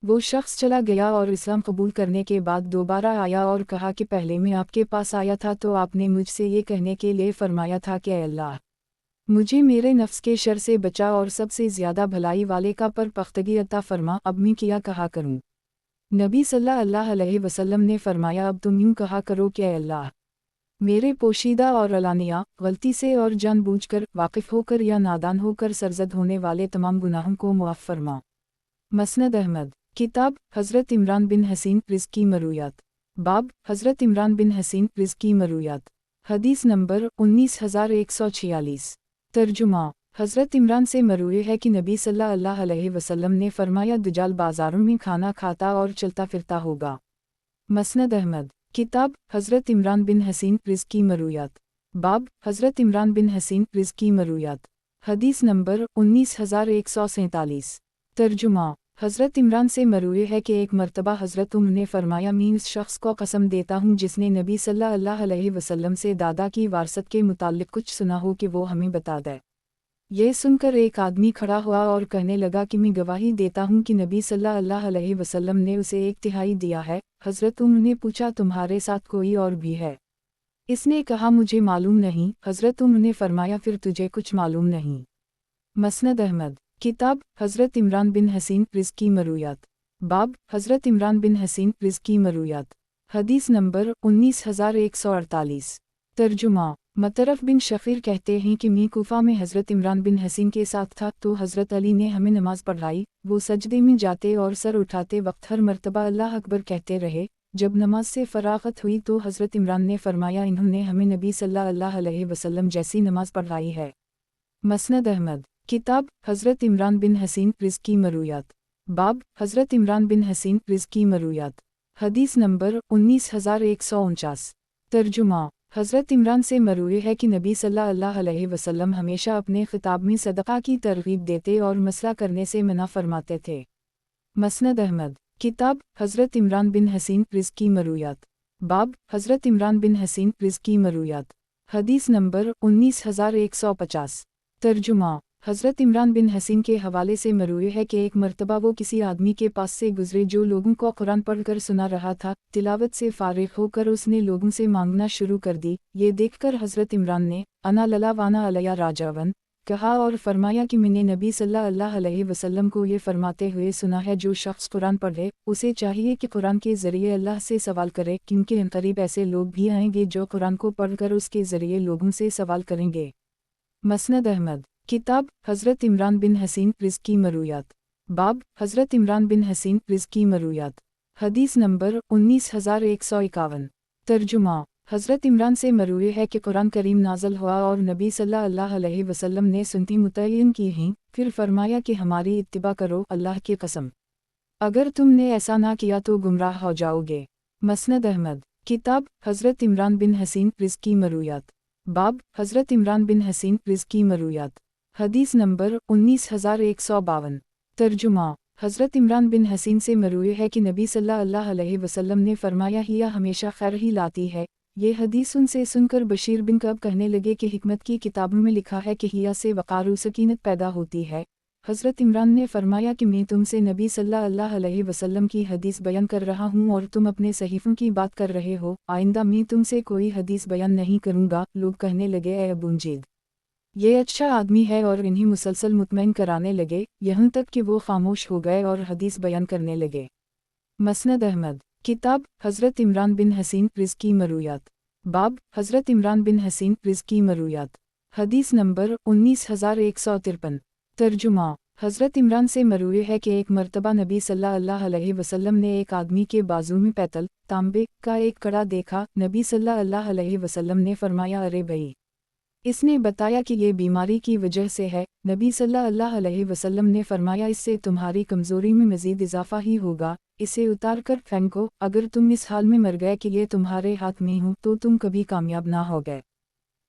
वो शख्स चला गया और इस्लाम कबूल करने के बाद दोबारा आया और कहा कि पहले मैं आपके पास आया था तो आपने मुझसे ये कहने के लिए फरमाया था कि अल्लाह, मुझे मेरे नफ्स के शर से बचा और सबसे ज़्यादा भलाई वाले का पर पख्तगी अता फरमा, अब मैं क्या कहा करूँ? नबी सल्लल्लाहु अलैहि वसल्लम ने फरमाया अब तुम यूँ कहा करो कि अल्लाह, मेरे पोशीदा और अलानिया, गलती से और जानबूझकर, वाकिफ़ होकर या नादान होकर सरज़द होने वाले तमाम गुनाहों को मुआफ़ फरमा। मसनद अहमद। किताब हज़रत इमरान बिन हसीन रिज़्की मरूयात। बाब हज़रत इमरान बिन हसीन रिज़्की मरूयात। हदीस नंबर 19146। तर्जुमा। हज़रत इमरान से मरवी है कि नबी सल्लल्लाहु अलैहि वसल्लम ने फरमाया दज्जाल बाज़ारों में खाना खाता और चलता फिरता होगा। मसनद अहमद। किताब हज़रत इमरान बिन हसीन रिज़्की मरूयात। बाब हज़रत इमरान बिन हसीन रिज़्की मरूयात। हदीस नंबर 19147। तर्जुमा। हज़रत इमरान से मरवी है कि एक मरतबा हज़रत उमर ने फरमाया मैं उस शख्स को कसम देता हूँ जिसने नबी सल्लल्लाहु अलैहि वसल्लम से दादा की वारसत के मुताल्लिक़ कुछ सुना हो कि वो हमें बता दे। ये सुनकर एक आदमी खड़ा हुआ और कहने लगा कि मैं गवाही देता हूँ कि नबी सल्लल्लाहु अलैहि वसल्लम ने उसे 1/3 दिया है। हज़रत उमर ने पूछा तुम्हारे साथ कोई और भी है? इसने कहा मुझे मालूम नहीं। हज़रत उमर ने फरमाया फिर तुझे कुछ मालूम नहीं। मसनद अहमद। किताब हज़रत इमरान बिन हसीन रिज़्की मरूयात। बाब हज़रत इमरान बिन हसीन रिज़्की मरूयात। हदीस नंबर 19148। तर्जुमा। मतरफ बिन शफ़ीर कहते हैं कि मैं कूफा में हज़रत इमरान बिन हसीन के साथ था तो हज़रत अली ने हमें नमाज पढ़ाई। वो सजदे में जाते और सर उठाते वक्त हर मरतबा अल्लाह अकबर कहते रहे। जब नमाज से फ़राग़त हुई तो हज़रत इमरान ने फरमाया इन्होंने हमें नबी सल्लल्लाहु अलैहि वसल्लम जैसी नमाज पढ़ाई है। मसनद अहमद। किताब हज़रत इमरान बिन हसीन रिज़्की मरूयात। बाब हज़रत इमरान बिन हसीन रिज़्की मरूयात। हदीस नंबर 19149। तर्जुमा। हज़रत इमरान से मरवी है कि नबी सल्लल्लाहु अलैहि वसल्लम हमेशा अपने ख़िताब में सदक़ा की तरग़ीब देते और मसला करने से मना फरमाते थे। मसनद अहमद। किताब हज़रत इमरान बिन हसीन रिज़्की मरूयात। बाब हज़रत इमरान बिन हसीन रिज़्की मरूयात। हदीस नंबर 19150। तर्जुमा। हज़रत इमरान बिन हसीन के हवाले से मरवी है कि एक मरतबा वो किसी आदमी के पास से गुज़रे जो लोगों को कुरान पढ़कर सुना रहा था। तिलावत से फ़ारिग़ होकर उसने लोगों से मांगना शुरू कर दी। ये देखकर हज़रत इमरान ने अना लला वाना अलया राजावन, कहा और फरमाया कि मैंने नबी सल्लल्लाहु अलैहि वसल्लम को ये फरमाते हुए सुना है, जो शख्स कुरान पढ़े उसे चाहिए कि कुरान के ज़रिए अल्लाह से सवाल करे, क्योंकि इनकरीब ऐसे लोग भी आएंगे जो कुरान को पढ़कर उसके ज़रिए लोगों से सवाल करेंगे। मसनद अहमद किताब हज़रत इमरान बिन हसीन रिज़्की मरूयात बाब हज़रत इमरान बिन हसीन रिज़्की मरूयात हदीस नंबर 19151 तर्जुमा हज़रत इमरान से मरूए है कि कुरान करीम नाज़ल हुआ और नबी सल्लल्लाहु अलैहि वसल्लम ने सुनती मुतय्यन की हैं, फिर फरमाया कि हमारी इत्तिबा करो, अल्लाह की कसम अगर तुमने ऐसा ना किया तो गुमराह हो जाओगे। मसनद अहमद किताब हज़रत इमरान बिन हसीन रिज़्की मरूयात बाब हज़रत इमरान बिन हसीन रिज़्की मरूयात हदीस नंबर 19152 तर्जुमा हज़रत इमरान बिन हसीन से मरूए है कि नबी सल्लल्लाहु अलैहि वसल्लम ने फरमाया, हिया हमेशा खैर ही लाती है। ये हदीस उनसे सुनकर बशीर बिन कब कहने लगे कि हिकमत की किताबों में लिखा है कि हिया से वक़ार व सकीनत पैदा होती है। हज़रत इमरान ने फरमाया कि मैं तुमसे नबी सल्लल्लाहु अलैहि वसल्लम की हदीस बयान कर रहा हूँ और तुम अपने सहीफ़ों की बात कर रहे हो, आइंदा मैं तुमसे कोई हदीस बयान नहीं करूँगा। लोग कहने लगे, ए अबू जीद, ये अच्छा आदमी है, और इन्हीं मुसलसल मुतमईन कराने लगे, यहाँ तक कि वो खामोश हो गए और हदीस बयान करने लगे। मसनद अहमद किताब हज़रत इमरान बिन हसीन रिज़्की मरूयात बाब हज़रत इमरान बिन हसीन रिज़्की मरूयात हदीस नंबर 19153 तर्जुमा हज़रत इमरान से मरूए है कि एक मर्तबा नबी सल्लल्लाहु अलैहि वसल्लम ने एक आदमी के बाजू में पैतल तांबे का एक कड़ा देखा। नबी सल्लल्लाहु अलैहि वसल्लम ने फरमाया, अरे भई, इसने बताया कि ये बीमारी की वजह से है। नबी सल्लल्लाहु अलैहि वसल्लम ने फरमाया, इससे तुम्हारी कमज़ोरी में मज़ीद इजाफ़ा ही होगा, इसे उतार कर फेंको। अगर तुम इस हाल में मर गए कि ये तुम्हारे हाथ में हो तो तुम कभी कामयाब ना हो गए।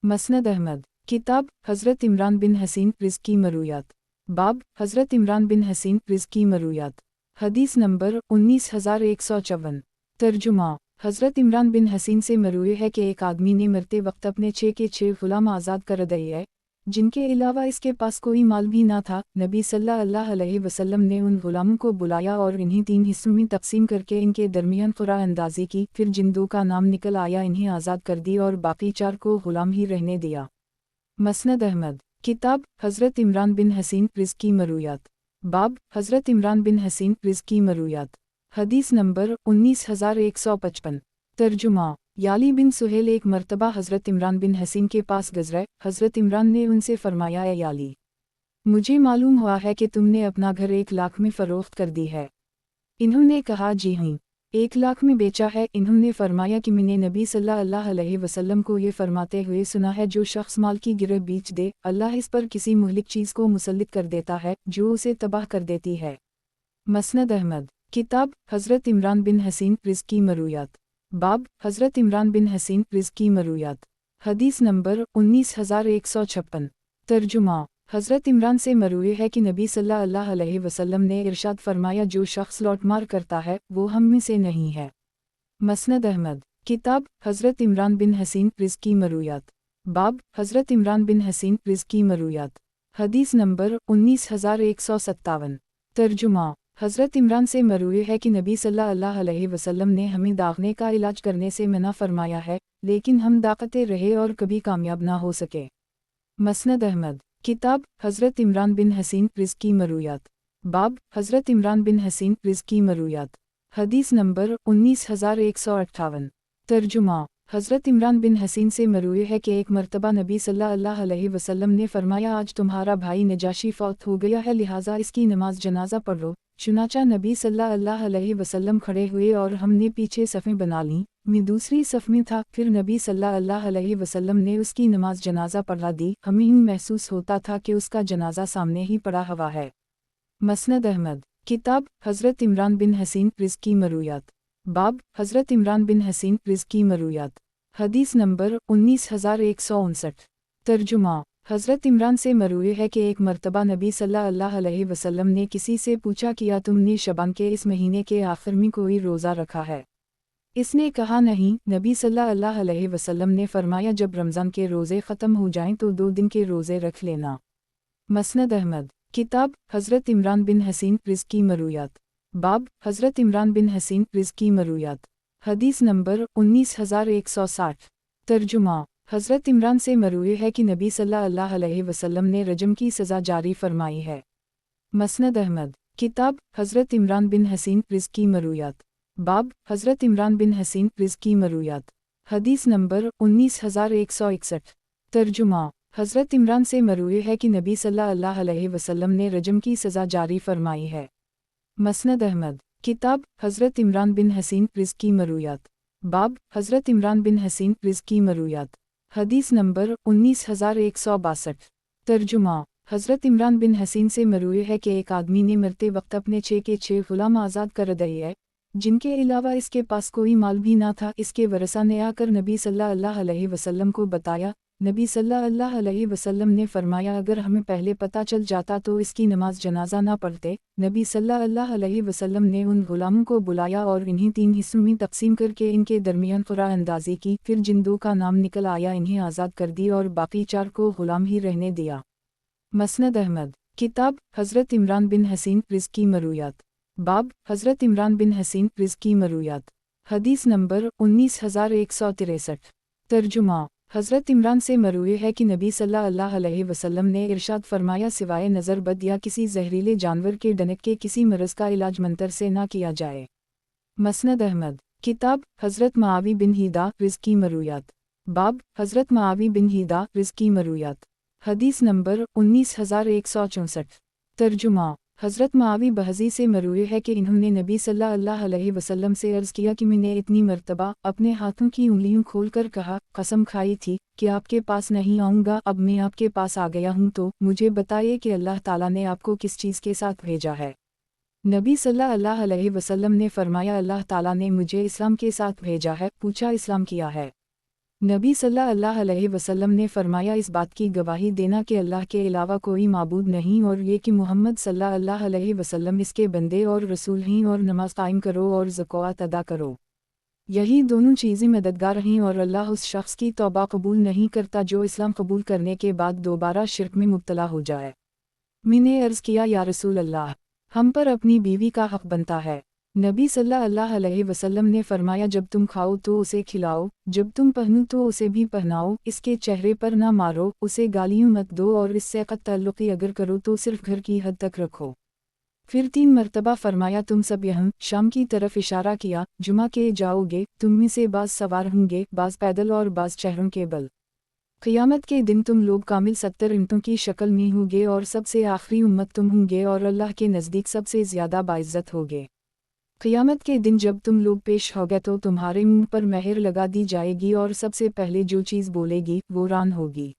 मसनद अहमद किताब हज़रत इमरान बिन हसीन रिज़्की मरूयात बाब हज़रत इमरान बिन हसीन रिज़्की मरूयात हदीस नंबर 19154 तर्जुमा हज़रत इमरान बिन हसीन से मरूए है कि एक आदमी ने मरते वक्त अपने 6 के 6 ग़ुलाम आज़ाद कर दिए, जिनके अलावा इसके पास कोई माल भी ना था। नबी सल्लल्लाहु अलैहि वसल्लम ने उन ग़ुलामों को बुलाया और इन्हीं 3 हिस्सों में तकसीम करके इनके दरमियान क़ुरा अंदाज़ी की। फिर जिन 2 का नाम निकल आया इन्हें आज़ाद कर दी और बाकी 4 को ग़ुलाम ही रहने दिया। मसनद अहमद किताब हज़रत इमरान बिन हसीन रिज़्की मरूयात बाब हज़रत इमरान बिन हसीन रिज़्की मरूयात हदीस नंबर 19155 तर्जुमा याली बिन सुहेल एक मर्तबा हज़रत इमरान बिन हसीन के पास गुज़रे। हज़रत इमरान ने उनसे फरमाया, ए याली, मुझे मालूम हुआ है कि तुमने अपना घर 1 लाख में फ़रोख्त कर दी है। इन्होंने कहा, जी हाँ, 1 लाख में बेचा है। इन्होंने फरमाया कि मैंने नबी सल्लल्लाहु अलैहि वसल्लम को ये फरमाते हुए सुना है, जो शख्स माल की गिरह बेच दे, अल्लाह इस पर किसी मुहलिक चीज़ को मुसल्लित कर देता है जो उसे तबाह कर देती है। मसनद अहमद किताब हज़रत इमरान बिन हसीन रिज़्की मरूयात बाब हज़रत इमरान बिन हसीन रिज़्की मरूयात हदीस नंबर 19156 तर्जुमा हज़रत इमरान से मरूए है कि नबी सल्लल्लाहु अलैहि वसल्लम ने इरशाद फरमाया, जो शख्स लौटमार करता है वो हम में से नहीं है। मसनद अहमद किताब हज़रत इमरान बिन हसीन रिज़्की मरूयात बाब हज़रत इमरान बिन हसीन रिज़्की मरूयात हदीस नंबर 19157 तर्जुमा हज़रत इमरान से मरूए है कि नबी सल्लल्लाहु अलैहि वसल्लम ने हमें दागने का इलाज करने से मना फरमाया है, लेकिन हम दाक़ते रहे और कभी कामयाब ना हो सके। मसनद अहमद किताब हज़रत इमरान बिन हसीन रिज़्की मरूयात बाब हज़रत इमरान बिन हसीन रिज़्की मरूयात हदीस नंबर 19158 तर्जुमा हज़रत इमरान बिन हसीन से मरूए है कि एक मर्तबा नबी सल्लल्लाहु अलैहि वसल्लम ने फरमाया, आज तुम्हारा भाई नजाशी फौत हो गया है, लिहाजा इसकी नमाज जनाजा पढ़ो। चुनाचा नबी सल्लल्लाहु अलैहि वसल्लम खड़े हुए और हमने पीछे सफ़ें बना लीं। मैं दूसरी सफ़ में था। फिर नबी सल्लल्लाहु अलैहि वसल्लम ने उसकी नमाज जनाजा पढ़ा दी। हमें यूँ महसूस होता था कि उसका जनाजा सामने ही पड़ा हुआ है। मसनद अहमद किताब हज़रत इमरान बिन हसीन रिज़्की मरूयात बाब हज़रत इमरान बिन हसीन रिज़्की मरूयात हदीस नंबर 19159 तर्जुमा हज़रत इमरान से मरूए है कि एक मर्तबा नबी सल्लल्लाहु अलैहि वसल्लम ने किसी से पूछा, किया तुमने शबान के इस महीने के आखिर में कोई रोज़ा रखा है? इसने कहा, नहीं। नबी सल्लल्लाहु अलैहि वसल्लम ने फरमाया, जब रमज़ान के रोज़े ख़त्म हो जाएं तो 2 दिन के रोज़े रख लेना। मसनद अहमद किताब हज़रत इमरान बिन हसीन रिज़्की मरूयात बाब हज़रत इमरान बिन हसीन रिज़्की मरूयात हदीस नंबर 19160 तर्जुमा हज़रत इमरान से मरूए है कि नबी सल्लल्लाहु अलैहि वसल्लम ने रजम की सज़ा जारी फरमाई है। मसनद अहमद। किताब हज़रत इमरान बिन हसीन रिज़्की मरूयात। बाब हज़रत इमरान बिन हसीन रिज़्की मरूयात। हदीस नंबर 19161। तर्जुमा हज़रत इमरान से मरूए है कि नबी सल्लल्लाहु अलैहि वसल्लम ने रजम की सज़ा जारी फरमाई है। मसनद अहमद। किताब हज़रत इमरान बिन हसीन रिज़्की मरूयात। बाब हज़रत इमरान बिन हसीन रिज़्की मरूयात। हदीस नंबर 19162। तर्जुमा हज़रत इमरान बिन हसीन से मरूए है कि एक आदमी ने मरते वक्त अपने 6 के 6 गुलाम आज़ाद कर दिए, जिनके अलावा इसके पास कोई माल भी ना था। इसके वरसा ने आकर नबी सल्लल्लाहु अलैहि वसल्लम को बताया। नबी सल्लल्लाहु अलैहि वसल्लम ने फरमाया, अगर हमें पहले पता चल जाता तो इसकी नमाज जनाजा ना पढ़ते। नबी सल्लल्लाहु अलैहि वसल्लम ने उन गुलामों को बुलाया और इन्हें 3 हिस्सों में तकसीम करके इनके दरमियान क़ुरा अंदाज़ी की। फिर जिन 2 का नाम निकल आया इन्हें आज़ाद कर दी और बाकी 4 को गुलाम ही रहने दिया। मसनद अहमद। किताब हज़रत इमरान बिन हसीन रिज़्की मरूयात। बाब हज़रत इमरान बिन हसीन रिज़्की मरूयात। हदीस नंबर 19163। तर्जुमा हज़रत इमरान से मरूए है कि नबी सल्लल्लाहु अलैहि वसल्लम ने इरशाद फरमाया, सिवाय नज़र बद या किसी जहरीले जानवर के डनक के किसी मरज़ का इलाज मंतर से ना किया जाए। मसनद अहमद। किताब हज़रत मुआवी बिन हीदा रिज़्की मरूयात। बाब हज़रत मुआवी बिन हीदा रिज़्की मरूयात। हदीस नंबर 19164। तर्जुमा हज़रत मुआवी बहज़ी से मरूए है कि इन्होंने नबी सल्लल्लाहु अलैहि वसल्लम से अर्ज़ किया कि मैंने इतनी मर्तबा अपने हाथों की उंगलियों खोलकर कहा, कसम खाई थी कि आपके पास नहीं आऊँगा, अब मैं आपके पास आ गया हूँ, तो मुझे बताइए कि अल्लाह ताला ने आपको किस चीज़ के साथ भेजा है। नबी सल्लल्लाहु अलैहि वसल्लम ने फरमाया, अल्लाह ताला ने मुझे इस्लाम के साथ भेजा है। पूछा, इस्लाम किया है? नबी सल्लल्लाहु अलैहि वसल्लम ने फरमाया, इस बात की गवाही देना कि अल्लाह के अलावा कोई माबूद नहीं और ये कि मुहम्मद सल्लल्लाहु अलैहि वसल्लम इसके बंदे और रसूल हैं, और नमाज कायम करो और ज़कात अदा करो। यही दोनों चीज़ें मददगार हैं और अल्लाह उस शख्स की तौबा कबूल नहीं करता जो इस्लाम कबूल करने के बाद दोबारा शिर्क में मुब्तला हो जाए। मैंने अर्ज़ किया, या रसूल अल्लाह, हम पर अपनी बीवी का हक़ बनता है। नबी सल्लल्लाहु अलैहि वसल्लम ने फरमाया, जब तुम खाओ तो उसे खिलाओ, जब तुम पहनो तो उसे भी पहनाओ, इसके चेहरे पर ना मारो, उसे गालियाँ मत दो और इससे तअल्लुक़ अगर करो तो सिर्फ घर की हद तक रखो। फिर 3 मरतबा फरमाया, तुम सब यहाँ शाम की तरफ इशारा किया, जुमा के जाओगे, तुम में से बाज़ सवार होंगे, बाज़ पैदल और बाज़ चेहरों के बल। क़यामत के दिन तुम लोग कामिल 70 ईंटों की शक्ल में होंगे और सबसे आखिरी उम्मत तुम होंगे और अल्लाह के नज़दीक सबसे ज़्यादा बाइज़्ज़त होगे। क़यामत के दिन जब तुम लोग पेश होगे तो तुम्हारे मुंह पर मेहर लगा दी जाएगी और सबसे पहले जो चीज़ बोलेगी वो रान होगी।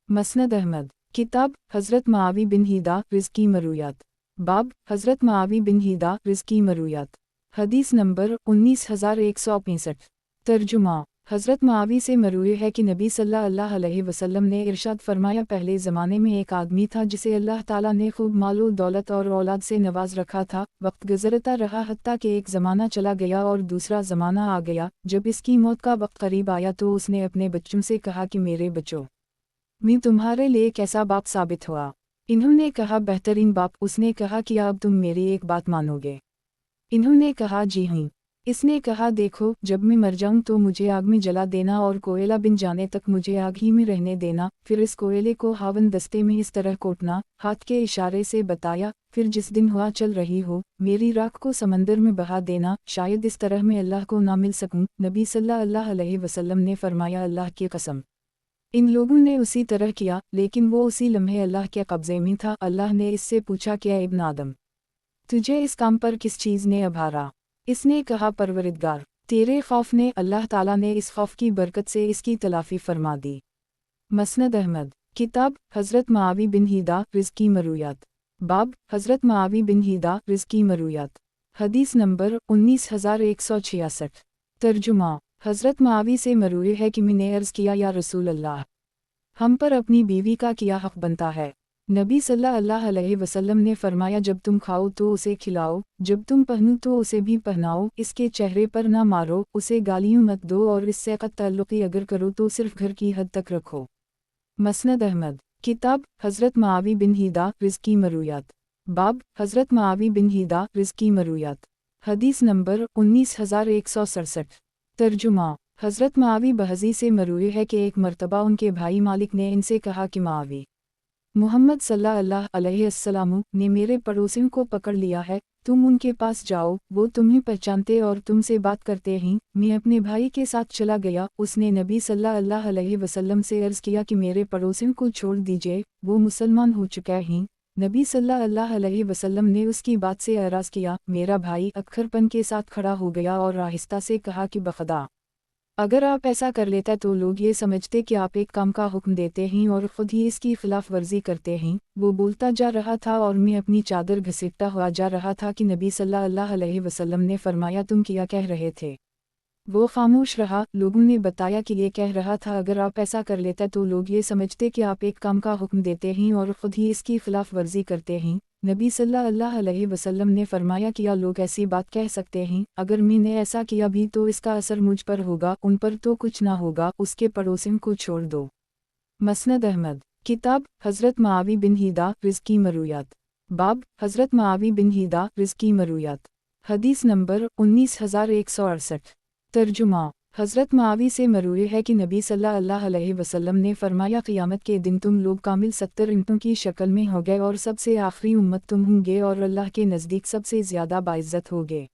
मसनद अहमद। किताब हज़रत मुआवी बिन हीदा रिज़्की मरूयात। बाब हज़रत मुआवी बिन हीदा रिज़्की मरूयात। हदीस नंबर 19165। तर्जुमा हज़रत मुआवी से मरूए है कि नबी सल्लल्लाहु अलैहि वसल्लम ने इरशाद फरमाया, पहले ज़माने में एक आदमी था जिसे अल्लाह ताला ने खूब मालो दौलत और औलाद से नवाज रखा था। वक्त गुज़रता रहा हत्ता कि एक ज़माना चला गया और दूसरा ज़माना आ गया। जब इसकी मौत का वक्त करीब आया तो उसने अपने बच्चों से कहा कि मेरे बच्चों, मैं तुम्हारे लिए कैसा बाप साबित हुआ? इन्होंने कहा, बेहतरीन बाप। उसने कहा कि अब तुम मेरी एक बात मानोगे? इन्होंने कहा, जी हाँ। इसने कहा, देखो, जब मैं मर जाऊं तो मुझे आग में जला देना और कोयला बिन जाने तक मुझे आग ही में रहने देना। फिर इस कोयले को हावन दस्ते में इस तरह कोटना, हाथ के इशारे से बताया। फिर जिस दिन हवा चल रही हो मेरी राख को समंदर में बहा देना, शायद इस तरह मैं अल्लाह को ना मिल सकूं। नबी सल्लल्लाहु अलैहि वसल्लम ने फरमाया, अल्लाह की कसम, इन लोगों ने उसी तरह किया, लेकिन वो उसी लम्हे अल्लाह के कब्ज़े में था। अल्लाह ने इससे पूछा, क्या इब्न आदम, तुझे इस काम पर किस चीज़ ने अभारा? इसने कहा, परवरिदगार, तेरे खौफ ने। अल्लाह ताला ने इस खौफ की बरकत से इसकी तलाफ़ी फरमा दी। मसनद अहमद। किताब हज़रत मुआवी बिन हीदा रिज़्की मरूयात। बाब हज़रत मुआवी बिन हीदा रिज़्की मरूयात। हदीस नंबर 19166। तर्जुमा हज़रत मुआवी से मरूए है कि मैंने अर्ज़ किया, या रसूल अल्लाह, हम पर अपनी बीवी का क्या हक़ बनता है? नबी सल्लल्लाहु अलैहि वसल्लम ने फरमाया, जब तुम खाओ तो उसे खिलाओ, जब तुम पहनो तो उसे भी पहनाओ, इसके चेहरे पर ना मारो, उसे गालियाँ मत दो और इससे तअल्लुक़ अगर करो तो सिर्फ घर की हद तक रखो। मसनद अहमद। किताब हज़रत मुआवी बिन हीदा रिज़्की मरूयात। बाब हज़रत मुआवी बिन हीदा रिज़्की मरूयात। हदीस नंबर 19167। तर्जुमा حضرت معاوی بہزی سے مروی ہے کہ ایک مرتبہ ان کے بھائی مالک نے ان سے کہا کہ معاوی، محمد صلی اللہ علیہ وسلم نے میرے پڑوسیوں کو پکڑ لیا ہے، تم ان کے پاس جاؤ، وہ تمہیں پہچانتے اور تم سے بات کرتے ہیں۔ میں اپنے بھائی کے ساتھ چلا گیا، اس نے نبی صلی اللہ علیہ وسلم سے عرض کیا کہ میرے پڑوسیوں کو چھوڑ دیجئے، وہ مسلمان ہو چکے ہیں۔ نبی صلی اللہ علیہ وسلم نے اس کی بات سے اعراض کیا۔ میرا بھائی اکھر پن کے ساتھ کھڑا ہو گیا اور آہستہ سے کہا کہ بخدا، اگر آپ ایسا کر لیتے تو لوگ یہ سمجھتے کہ آپ ایک کام کا حکم دیتے ہیں اور خود ہی اس کی خلاف ورزی کرتے ہیں۔ وہ بولتا جا رہا تھا اور میں اپنی چادر گھسیٹتا ہوا جا رہا تھا کہ نبی صلی اللہ علیہ وسلم نے فرمایا تم کیا کہہ رہے تھے؟ وہ خاموش رہا۔ لوگوں نے بتایا کہ یہ کہہ رہا تھا اگر آپ ایسا کر لیتے تو لوگ یہ سمجھتے کہ آپ ایک کام کا حکم دیتے ہیں اور خود ہی اس کی خلاف ورزی کرتے ہیں۔ نبی صلی اللہ علیہ وسلم نے فرمایا کیا لوگ ایسی بات کہہ سکتے ہیں؟ اگر میں نے ایسا کیا بھی تو اس کا اثر مجھ پر ہوگا، ان پر تو کچھ نہ ہوگا، اس کے پڑوسیوں کو چھوڑ دو۔ مسند احمد، کتاب حضرت معاوی بن ہیدا رزقی مرویات، باب حضرت معاوی بن ہیدا رزقی مرویات، حدیث نمبر 19168۔ ترجمہ، حضرت معاوی سے مروی ہے کہ نبی صلی اللہ علیہ وسلم نے فرمایا قیامت کے دن تم لوگ کامل 70 اونٹوں کی شکل میں ہوگے اور سب سے آخری امت تم ہوں گے اور اللہ کے نزدیک سب سے زیادہ باعزت ہوگے۔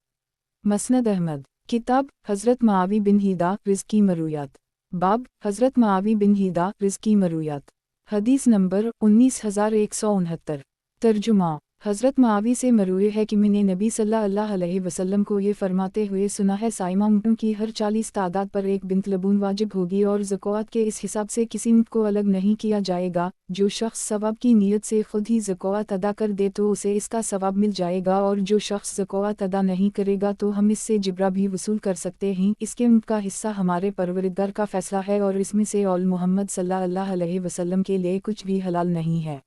مسند احمد، کتاب حضرت معاوی بن ہیدا رزقی مرویات، باب حضرت معاوی بن ہیدا رزقی مرویات، حدیث نمبر 19169۔ ترجمہ، حضرت معاوی سے مروی ہے کہ میں نے نبی صلی اللہ علیہ وسلم کو یہ فرماتے ہوئے سنا ہے سائمہ اونٹوں کی ہر 40 تعداد پر ایک بنت لبون واجب ہوگی اور زکوٰۃ کے اس حساب سے کسی اونٹ کو الگ نہیں کیا جائے گا۔ جو شخص ثواب کی نیت سے خود ہی زکوٰۃ ادا کر دے تو اسے اس کا ثواب مل جائے گا، اور جو شخص زکوٰۃ ادا نہیں کرے گا تو ہم اس سے جبرہ بھی وصول کر سکتے ہیں۔ اس کے اونٹ کا حصہ ہمارے پروردگار کا فیصلہ ہے اور اس میں سے آل محمد صلی اللہ علیہ وسلم کے لیے کچھ بھی حلال نہیں ہے۔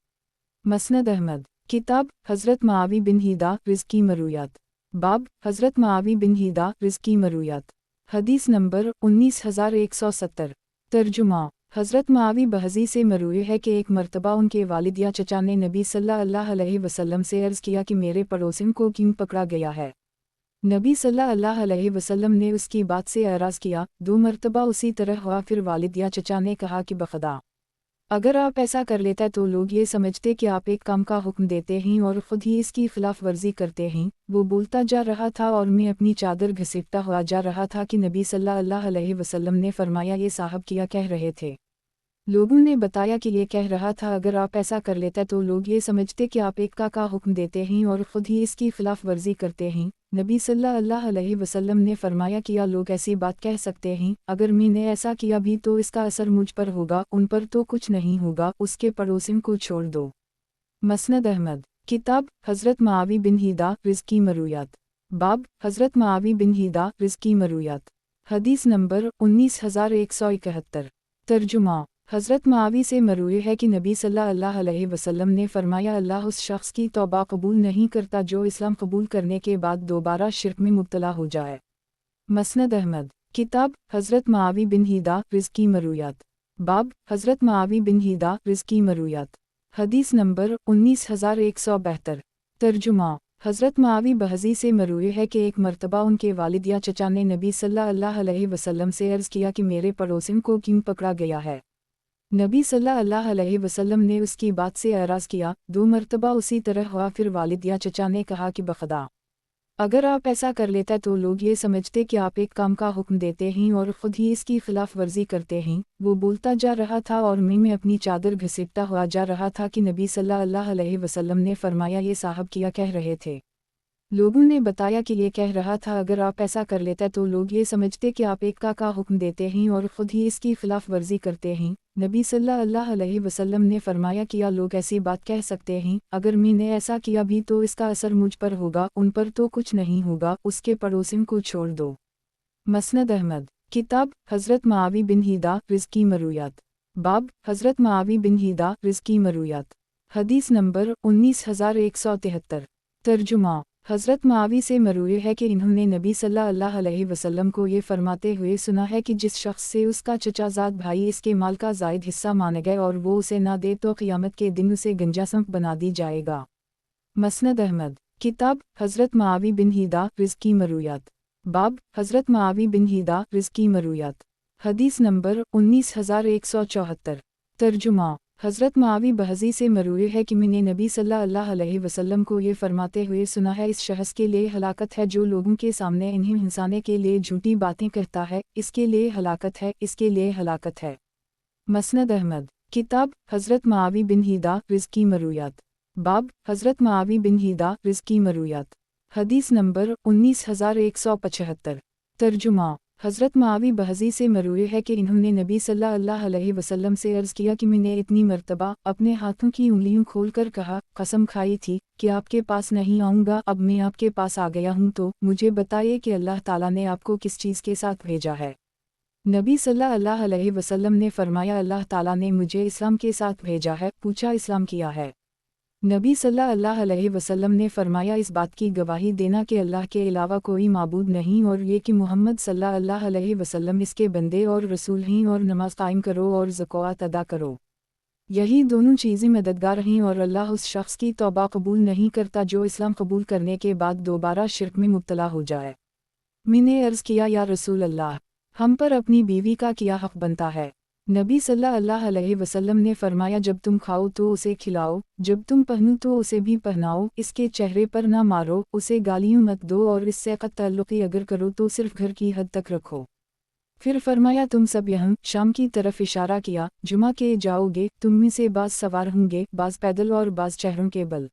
مسند احمد، کتاب حضرت معاوی بن ہیدا رزقی مرویات، باب حضرت معاوی بن ہیدا رزقی مرویات، حدیث نمبر 19170۔ ترجمہ، حضرت معاوی بہزی سے مروی ہے کہ ایک مرتبہ ان کے والد یا چچا نے نبی صلی اللہ علیہ وسلم سے عرض کیا کہ میرے پڑوسیوں کو کیوں پکڑا گیا ہے؟ نبی صلی اللہ علیہ وسلم نے اس کی بات سے اعراض کیا۔ 2 مرتبہ اسی طرح ہوا، پھر والد یا چچا نے کہا کہ بخدا، اگر آپ ایسا کر لیتے تو لوگ یہ سمجھتے کہ آپ ایک کام کا حکم دیتے ہیں اور خود ہی اس کی خلاف ورزی کرتے ہیں۔ وہ بولتا جا رہا تھا اور میں اپنی چادر گھسیٹتا ہوا جا رہا تھا کہ نبی صلی اللہ علیہ وسلم نے فرمایا یہ صاحب کیا کہہ رہے تھے؟ لوگوں نے بتایا کہ یہ کہہ رہا تھا اگر آپ ایسا کر لیتے تو لوگ یہ سمجھتے کہ آپ ایک کا حکم دیتے ہیں اور خود ہی اس کی خلاف ورزی کرتے ہیں۔ نبی صلی اللہ علیہ وسلم نے فرمایا کیا لوگ ایسی بات کہہ سکتے ہیں؟ اگر میں نے ایسا کیا بھی تو اس کا اثر مجھ پر ہوگا، ان پر تو کچھ نہیں ہوگا، اس کے پڑوسیوں کو چھوڑ دو۔ مسند احمد، کتاب حضرت معاوی بن ہیدا رزقی مرویات، باب حضرت معاوی بن ہیدا رزقی مرویات، حدیث نمبر 19171۔ ترجمہ، حضرت معاوی سے مروی ہے کہ نبی صلی اللہ علیہ وسلم نے فرمایا اللہ اس شخص کی توبہ قبول نہیں کرتا جو اسلام قبول کرنے کے بعد دوبارہ شرک میں مبتلا ہو جائے۔ مسند احمد، کتاب حضرت معاوی بن ہیدا رزقی مرویات، باب حضرت معاوی بن ہیدا رزقی مرویات، حدیث نمبر 19172۔ ترجمہ، حضرت معاوی بہزی سے مروی ہے کہ ایک مرتبہ ان کے والد یا چچا نے نبی صلی اللہ علیہ وسلم سے عرض کیا کہ میرے پڑوسیوں کو کیوں پکڑا گیا ہے؟ نبی صلی اللہ علیہ وسلم نے اس کی بات سے اعراض کیا۔ 2 مرتبہ اسی طرح ہوا، پھر والد یا چچا نے کہا کہ بخدا، اگر آپ ایسا کر لیتے تو لوگ یہ سمجھتے کہ آپ ایک کام کا حکم دیتے ہیں اور خود ہی اس کی خلاف ورزی کرتے ہیں۔ وہ بولتا جا رہا تھا اور میں اپنی چادر گھسیٹتا ہوا جا رہا تھا کہ نبی صلی اللہ علیہ وسلم نے فرمایا یہ صاحب کیا کہہ رہے تھے؟ لوگوں نے بتایا کہ یہ کہہ رہا تھا اگر آپ ایسا کر لیتے تو لوگ یہ سمجھتے کہ آپ ایک کا حکم دیتے ہیں اور خود ہی اس کی خلاف ورزی کرتے ہیں۔ نبی صلی اللہ علیہ وسلم نے فرمایا کیا لوگ ایسی بات کہہ سکتے ہیں؟ اگر میں نے ایسا کیا بھی تو اس کا اثر مجھ پر ہوگا، ان پر تو کچھ نہیں ہوگا، اس کے پڑوسیوں کو چھوڑ دو۔ مسند احمد، کتاب حضرت معاوی بن ہیدا رزقی مرویات، باب حضرت معاوی بن ہیدا رزقی مرویات، حدیث نمبر 19173۔ ترجمہ، حضرت معاوی سے مروی ہے کہ انہوں نے نبی صلی اللہ علیہ وسلم کو یہ فرماتے ہوئے سنا ہے کہ جس شخص سے اس کا چچا زاد بھائی اس کے مال کا زائد حصہ مانے گئے اور وہ اسے نہ دے تو قیامت کے دن اسے گنجا سنک بنا دی جائے گا۔ مسند احمد، کتاب حضرت معاوی بن ہیدا رزقی مرویات، باب حضرت معاوی بن ہیدا رزقی مرویات، حدیث نمبر 19174۔ ترجمہ: حضرت معاوی بحضی سے مروی ہے کہ میں نے نبی صلی اللہ علیہ وسلم کو یہ فرماتے ہوئے سنا ہے، اس شخص کے لیے ہلاکت ہے جو لوگوں کے سامنے انہیں ہنسانے کے لیے جھوٹی باتیں کہتا ہے، اس کے لیے ہلاکت ہے، اس کے لیے ہلاکت ہے۔ مسند احمد۔ کتاب حضرت معاوی بن ہیدا رزقی مرویات۔ باب حضرت معاوی بن ہیدا رزقی مرویات۔ حدیث نمبر 19175۔ ترجمہ: حضرت معاوی بحضی سے مروی ہے کہ انہوں نے نبی صلی اللہ علیہ وسلم سے عرض کیا کہ میں نے اتنی مرتبہ اپنے ہاتھوں کی انگلیوں کھول کر کہا، قسم کھائی تھی کہ آپ کے پاس نہیں آؤں گا، اب میں آپ کے پاس آ گیا ہوں، تو مجھے بتائیے کہ اللہ تعالیٰ نے آپ کو کس چیز کے ساتھ بھیجا ہے؟ نبی صلی اللہ علیہ وسلم نے فرمایا، اللہ تعالیٰ نے مجھے اسلام کے ساتھ بھیجا ہے۔ پوچھا، اسلام کیا ہے؟ نبی صلی اللہ علیہ وسلم نے فرمایا، اس بات کی گواہی دینا کہ اللہ کے علاوہ کوئی معبود نہیں، اور یہ کہ محمد صلی اللہ علیہ وسلم اس کے بندے اور رسول ہیں، اور نماز قائم کرو اور زکوٰۃ ادا کرو، یہی دونوں چیزیں مددگار ہیں، اور اللہ اس شخص کی توبہ قبول نہیں کرتا جو اسلام قبول کرنے کے بعد دوبارہ شرک میں مبتلا ہو جائے۔ میں نے عرض کیا، یا رسول اللہ، ہم پر اپنی بیوی کا کیا حق بنتا ہے؟ نبی صلی اللہ علیہ وسلم نے فرمایا، جب تم کھاؤ تو اسے کھلاؤ، جب تم پہنو تو اسے بھی پہناؤ، اس کے چہرے پر نہ مارو، اسے گالیاں مت دو، اور اس سے قط تعلقی اگر کرو تو صرف گھر کی حد تک رکھو۔ پھر فرمایا، تم سب یہاں شام کی طرف اشارہ کیا، جمعہ کے جاؤ گے، تم میں سے بعض سوار ہوں گے، بعض پیدل اور بعض چہروں کے بل۔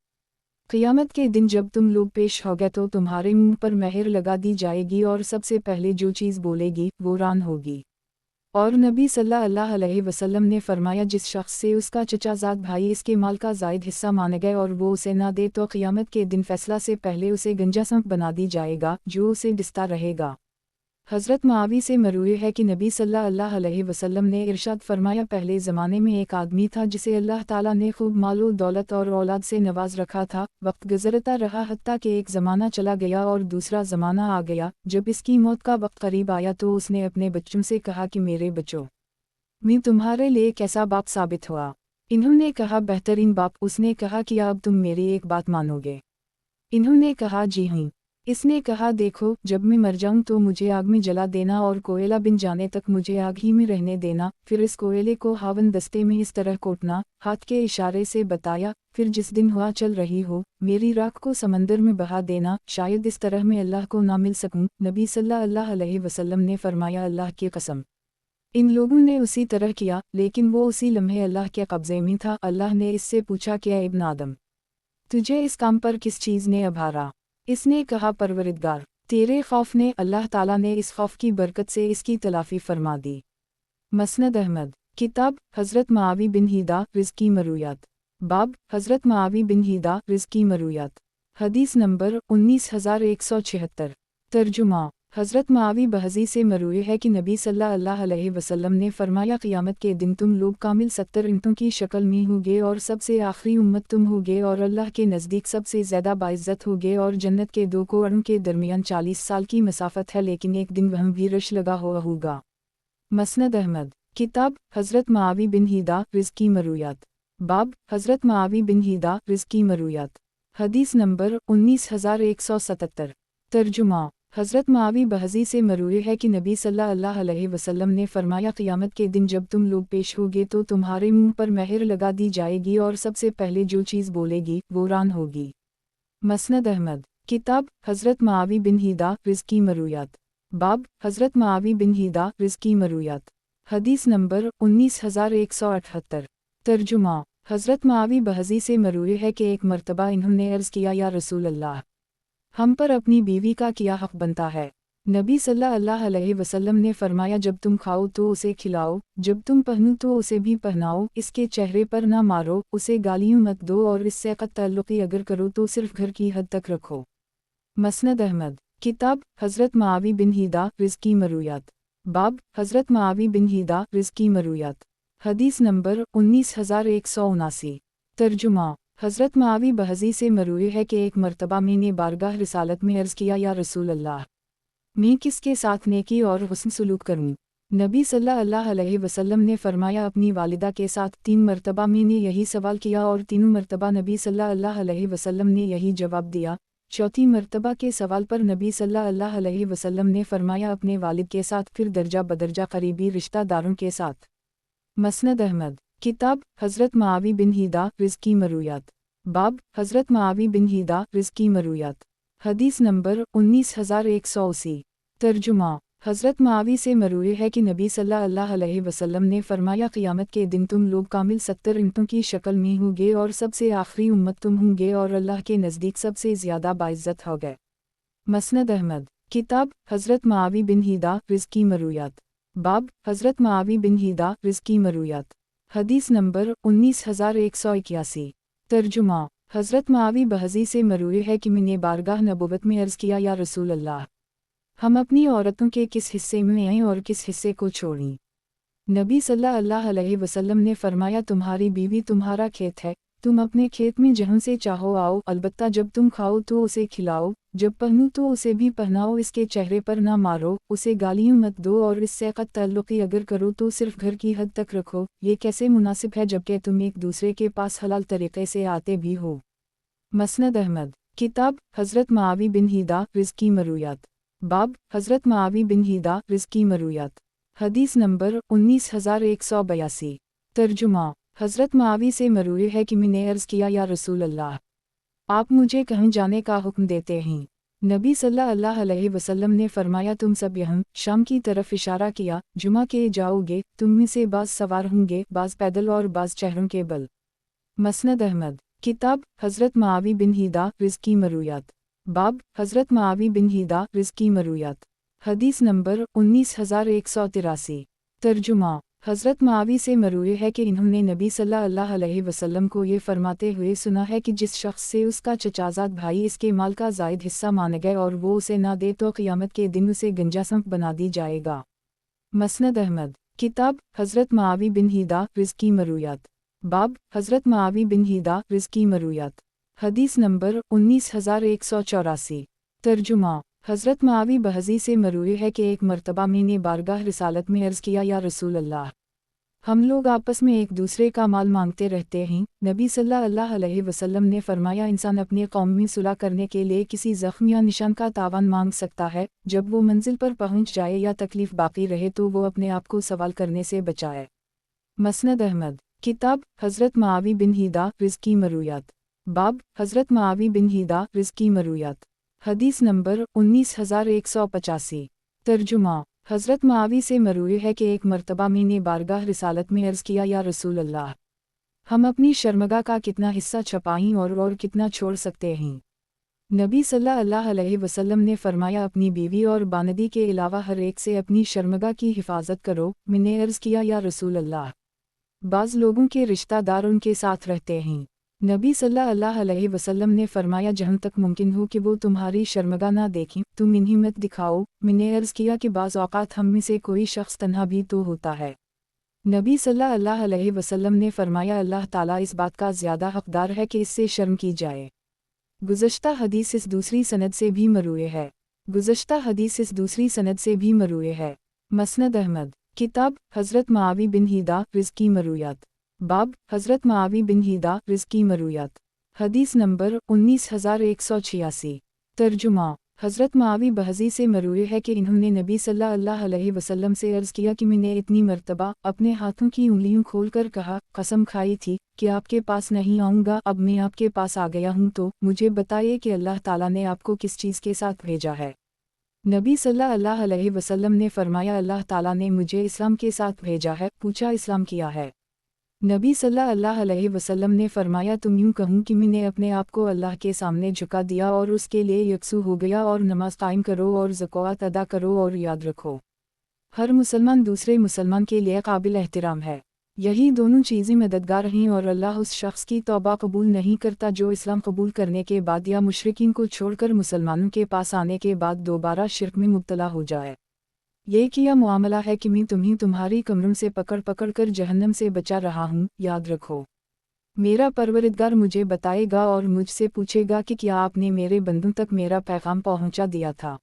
قیامت کے دن جب تم لوگ پیش ہو گئے تو تمہارے منہ پر مہر لگا دی جائے گی، اور سب سے پہلے جو چیز بولے گی وہ ران ہوگی۔ اور نبی صلی اللہ علیہ وسلم نے فرمایا، جس شخص سے اس کا چچا زاد بھائی اس کے مال کا زائد حصہ مان گئے اور وہ اسے نہ دے تو قیامت کے دن فیصلہ سے پہلے اسے گنجا سنپ بنا دی جائے گا جو اسے ڈستا رہے گا۔ حضرت معاوی سے مروی ہے کہ نبی صلی اللہ علیہ وسلم نے ارشاد فرمایا، پہلے زمانے میں ایک آدمی تھا جسے اللہ تعالیٰ نے خوب مال و دولت اور اولاد سے نواز رکھا تھا۔ وقت گزرتا رہا حتیٰ کہ ایک زمانہ چلا گیا اور دوسرا زمانہ آ گیا۔ جب اس کی موت کا وقت قریب آیا تو اس نے اپنے بچوں سے کہا کہ میرے بچوں، میں تمہارے لیے کیسا باپ ثابت ہوا؟ انہوں نے کہا، بہترین باپ۔ اس نے کہا، کیا اب تم میری ایک بات مانو گے؟ انہوں نے کہا، جی ہاں۔ اس نے کہا، دیکھو، جب میں مر جاؤں تو مجھے آگ میں جلا دینا اور کوئلہ بن جانے تک مجھے آگ ہی میں رہنے دینا، پھر اس کوئلے کو ہاون دستے میں اس طرح کوٹنا، ہاتھ کے اشارے سے بتایا، پھر جس دن ہوا چل رہی ہو میری راکھ کو سمندر میں بہا دینا، شاید اس طرح میں اللہ کو نہ مل سکوں۔ نبی صلی اللہ علیہ وسلم نے فرمایا، اللہ کی قسم، ان لوگوں نے اسی طرح کیا، لیکن وہ اسی لمحے اللہ کے قبضے میں تھا۔ اللہ نے اس سے پوچھا کہ اے ابن آدم، تجھے اس کام پر کس چیز نے ابھارا؟ اس نے کہا، پروردگار، تیرے خوف نے۔ اللہ تعالیٰ نے اس خوف کی برکت سے اس کی تلافی فرما دی۔ مسند احمد۔ کتاب حضرت معاوی بن ہیدا رزقی مرویات۔ باب حضرت معاوی بن ہیدا رزقی مرویات۔ حدیث نمبر 19176۔ ترجمہ: حضرت معاوی بحضی سے مروی ہے کہ نبی صلی اللہ علیہ وسلم نے فرمایا، قیامت کے دن تم لوگ کامل 70 امتوں کی شکل میں ہوگے، اور سب سے آخری امت تم ہوگے، اور اللہ کے نزدیک سب سے زیادہ باعزت ہوگے، اور جنت کے دو کوڑوں کے درمیان 40 سال کی مسافت ہے، لیکن ایک دن وہاں بھی رش لگا ہوا ہوگا۔ مسند احمد۔ کتاب حضرت معاوی بن ہیدا رزقی مرویات۔ باب حضرت معاوی بن ہیدا رزقی مرویات۔ حدیث نمبر 19177۔ ترجمہ: حضرت معاوی بحضی سے مروی ہے کہ نبی صلی اللہ علیہ وسلم نے فرمایا، قیامت کے دن جب تم لوگ پیش ہوگے تو تمہارے منہ پر مہر لگا دی جائے گی، اور سب سے پہلے جو چیز بولے گی وہ ران ہوگی۔ مسند احمد۔ کتاب حضرت معاوی بن ہیدا رزقی مرویات۔ باب حضرت معاوی بن ہیدا رزقی مرویات۔ حدیث نمبر 19178۔ ترجمہ: حضرت معاوی بحضی سے مروی ہے کہ ایک مرتبہ انہوں نے عرض کیا، یا رسول اللہ، ہم پر اپنی بیوی کا کیا حق بنتا ہے؟ نبی صلی اللہ علیہ وسلم نے فرمایا، جب تم کھاؤ تو اسے کھلاؤ، جب تم پہنو تو اسے بھی پہناؤ، اس کے چہرے پر نہ مارو، اسے گالیاں مت دو، اور اس سے قط تعلقی اگر کرو تو صرف گھر کی حد تک رکھو۔ مسند احمد۔ کتاب حضرت معاوی بن ہیدا رزقی مرویات۔ باب حضرت معاوی بن ہیدا رزقی مرویات۔ حدیث نمبر 19179۔ ترجمہ: حضرت معاوی بحضی سے مروی ہے کہ ایک مرتبہ میں نے بارگاہ رسالت میں عرض کیا، یا رسول اللہ، میں کس کے ساتھ نیکی اور حسن سلوک کروں؟ نبی صلی اللہ علیہ وسلم نے فرمایا، اپنی والدہ کے ساتھ۔ 3 مرتبہ میں نے یہی سوال کیا اور تینوں مرتبہ نبی صلی اللہ علیہ وسلم نے یہی جواب دیا۔ चौथी मर्तबा के सवाल पर नबी सल्लल्लाहु अलैहि वसल्लम ने फरमाया अपने वालिद के साथ, फिर दर्जा बदर्जा करीबी रिश्तेदारों के साथ। मसनद अहमद। किताब हज़रत मुआवी बिन हिदा रिज़्की मरूयात। बाब हज़रत मुआवी बिन हिदा रिज़्की मरूयात। हदीस नंबर 19180। तर्जुमा। हज़रत मुआवी से मरूए है कि नबी सल्लल्लाहु अलैहि वसल्लम ने फरमाया, क़यामत के दिन तुम लोग कामिल 70 उम्मतों की शक्ल में होंगे और सबसे आखिरी उम्मत तुम होंगे और अल्लाह के नज़दीक सबसे ज़्यादा बाइज़्ज़त होगे। मसनद अहमद। किताब हज़रत मुआवी बिन हिदा रिज़्की मरूयात। बाब हज़रत मुआवी बिन हिदा रिज़्की मरूयात। हदीस नंबर 19181। तर्जुमा। हज़रत मुआवी बहज़ी से मरूए है कि मैंने बारगाह नबुवत में अर्ज़ किया, या रसूल अल्लाह, हम अपनी औरतों के किस हिस्से में आएं और किस हिस्से को छोड़ें। नबी सल्लल्लाहु अलैहि वसल्लम ने फरमाया, तुम्हारी बीवी तुम्हारा खेत है, तुम अपने खेत में जहाँ से चाहो आओ, अलबत्ता जब तुम खाओ तो उसे खिलाओ, जब पहनो तो उसे भी पहनाओ, इसके चेहरे पर ना मारो, उसे गालियाँ मत दो और इससे क़त ताल्लुक़ी अगर करो तो सिर्फ घर की हद तक रखो। ये कैसे मुनासिब है जबकि तुम एक दूसरे के पास हलाल तरीक़े से आते भी हो। मसनद अहमद। किताब हज़रत मुआवी बिन हिदा रिज़्की मरूयात। बाब हज़रत मुआवी बिन हिदा रिज़्की मरूयात। हदीस नंबर 19182। तर्जुमा। हज़रत मुआवी से मरूए है कि मैंने अर्ज़ किया, या रसूल अल्लाह, आप मुझे कहीं जाने का हुक्म देते हैं। नबी सल्लल्लाहु अलैहि वसल्लम ने फरमाया, तुम सब यहाँ शाम की तरफ इशारा किया, जुमा के जाओगे, तुम में से बाज़ सवार होंगे, बाज़ पैदल और बाज़ चेहरों के बल। मसनद अहमद। किताब हज़रत मुआवी बिन हिदा रिज़्की मरूयात। बाब हज़रत मुआवी बिन हिदा रिज़्की मरूयात। हदीस नंबर 19183। तर्जुमा। हज़रत मुआवी से मरूए है कि इन्होंने नबी सल्लल्लाहु अलैहि वसल्लम को ये फरमाते हुए सुना है कि जिस शख्स से उसका चचाज़ाद भाई इसके माल का ज़ायद हिस्सा मान गए और वो उसे ना दे तो क़यामत के दिन उसे गंजासंप बना दी जाएगा। मसनद अहमद। किताब हज़रत मुआवी बिन हिदा रिज़्की मरूयात। बाब हज़रत मुआवी बिन हिदा रिज़्की मरूयात। हदीस नंबर 19184। तर्जुमा। हज़रत मुआवी बहज़ी से मरूए है कि एक मर्तबा मैंने बारगाह रिसालत में अर्ज़ किया, या रसूल अल्लाह, हम लोग आपस में एक दूसरे का माल मांगते रहते हैं। नबी सल्लल्लाहु अलैहि वसल्लम ने फरमाया, इंसान अपने कौम में सुलह करने के लिए किसी ज़ख्म या निशान का तावान मांग सकता है, जब वो मंजिल पर पहुंच जाए या तकलीफ़ बाकी रहे तो वो अपने आप को सवाल करने से बचाए। मसनद अहमद। किताब हज़रत मुआवी बिन हिदा रिज़्की मरूयात। बाब हज़रत मुआवी बिन हिदा रिज़्की मरूयात। हदीस नंबर 19185। तर्जुमा। हज़रत मुआवी से मरूए है कि एक मर्तबा मैंने बारगाह रिसालत में अर्ज़ किया, या रसूल अल्लाह, हम अपनी शर्मगा का कितना हिस्सा छपाएं और कितना छोड़ सकते हैं। नबी सल्लल्लाहु अलैहि वसल्लम ने फरमाया, अपनी बीवी और बानदी के अलावा हर एक से अपनी शर्मगा की हिफाजत करो। मैंने अर्ज़ किया, या रसूल अल्लाह, बाज़ लोगों के रिश्तेदार उनके साथ रहते हैं। नबी सल्लल्लाहु अलैहि वसल्लम ने फरमाया, जहाँ तक मुमकिन हो कि वो तुम्हारी शर्मगा ना देखें, तुम इन्हें मत दिखाओ। मैंने अर्ज़ किया कि बाज़ औक़ात हम में से कोई शख्स तन्हा भी तो होता है। नबी सल्लल्लाहु अलैहि वसल्लम ने फरमाया, अल्लाह ताला इस बात का ज़्यादा हक़दार है कि इससे शर्म की जाए। गुज़श्ता हदीस इस दूसरी सनद से भी मरूए है। गुज़श्ता हदीस इस दूसरी सनद से भी मरूए है। मसनद अहमद। किताब हज़रत मुआवी बिन हिदा रिज़्की मरूयात। बाब हज़रत मुआवी बिन हिदा रिज़्की मरूयात। हदीस नंबर 19186। तर्जुमा। हज़रत मुआवी बहज़ी से मरूए है कि इन्होंने नबी सल्लल्लाहु अलैहि वसल्लम से अर्ज़ किया कि मैंने इतनी मर्तबा अपने हाथों की उंगलियों खोलकर कहा, कसम खाई थी कि आपके पास नहीं आऊँगा, अब मैं आपके पास आ गया हूँ, तो मुझे बताइए कि अल्लाह ताला ने आपको किस चीज़ के साथ भेजा है। नबी सल्लल्लाहु अलैहि वसल्लम ने फरमाया, अल्लाह ताला ने मुझे इस्लाम के साथ भेजा है। पूछा, इस्लाम क्या है? नबी सल्लल्लाहु अलैहि वसल्लम ने फरमाया, तुम यूँ कहूँ कि मैंने अपने आप को अल्लाह के सामने झुका दिया और उसके लिए यकसू हो गया, और नमाज कायम करो और ज़कात अदा करो, और याद रखो हर मुसलमान दूसरे मुसलमान के लिए काबिल एहतराम है। यही दोनों चीज़ें मददगार हैं और अल्लाह उस शख्स की तौबा कबूल नहीं करता जो इस्लाम कबूल करने के बाद या मुशरिकीन को छोड़कर मुसलमानों के पास आने के बाद दोबारा शिर्क में मुब्तला हो जाए। ये किया मामला है कि मैं तुम्हें तुम्हारी कमरों से पकड़ पकड़ कर जहन्नम से बचा रहा हूँ। याद रखो, मेरा परवरदिगार मुझे बताएगा और मुझसे पूछेगा कि क्या आपने मेरे बंदों तक मेरा पैगाम पहुँचा दिया था,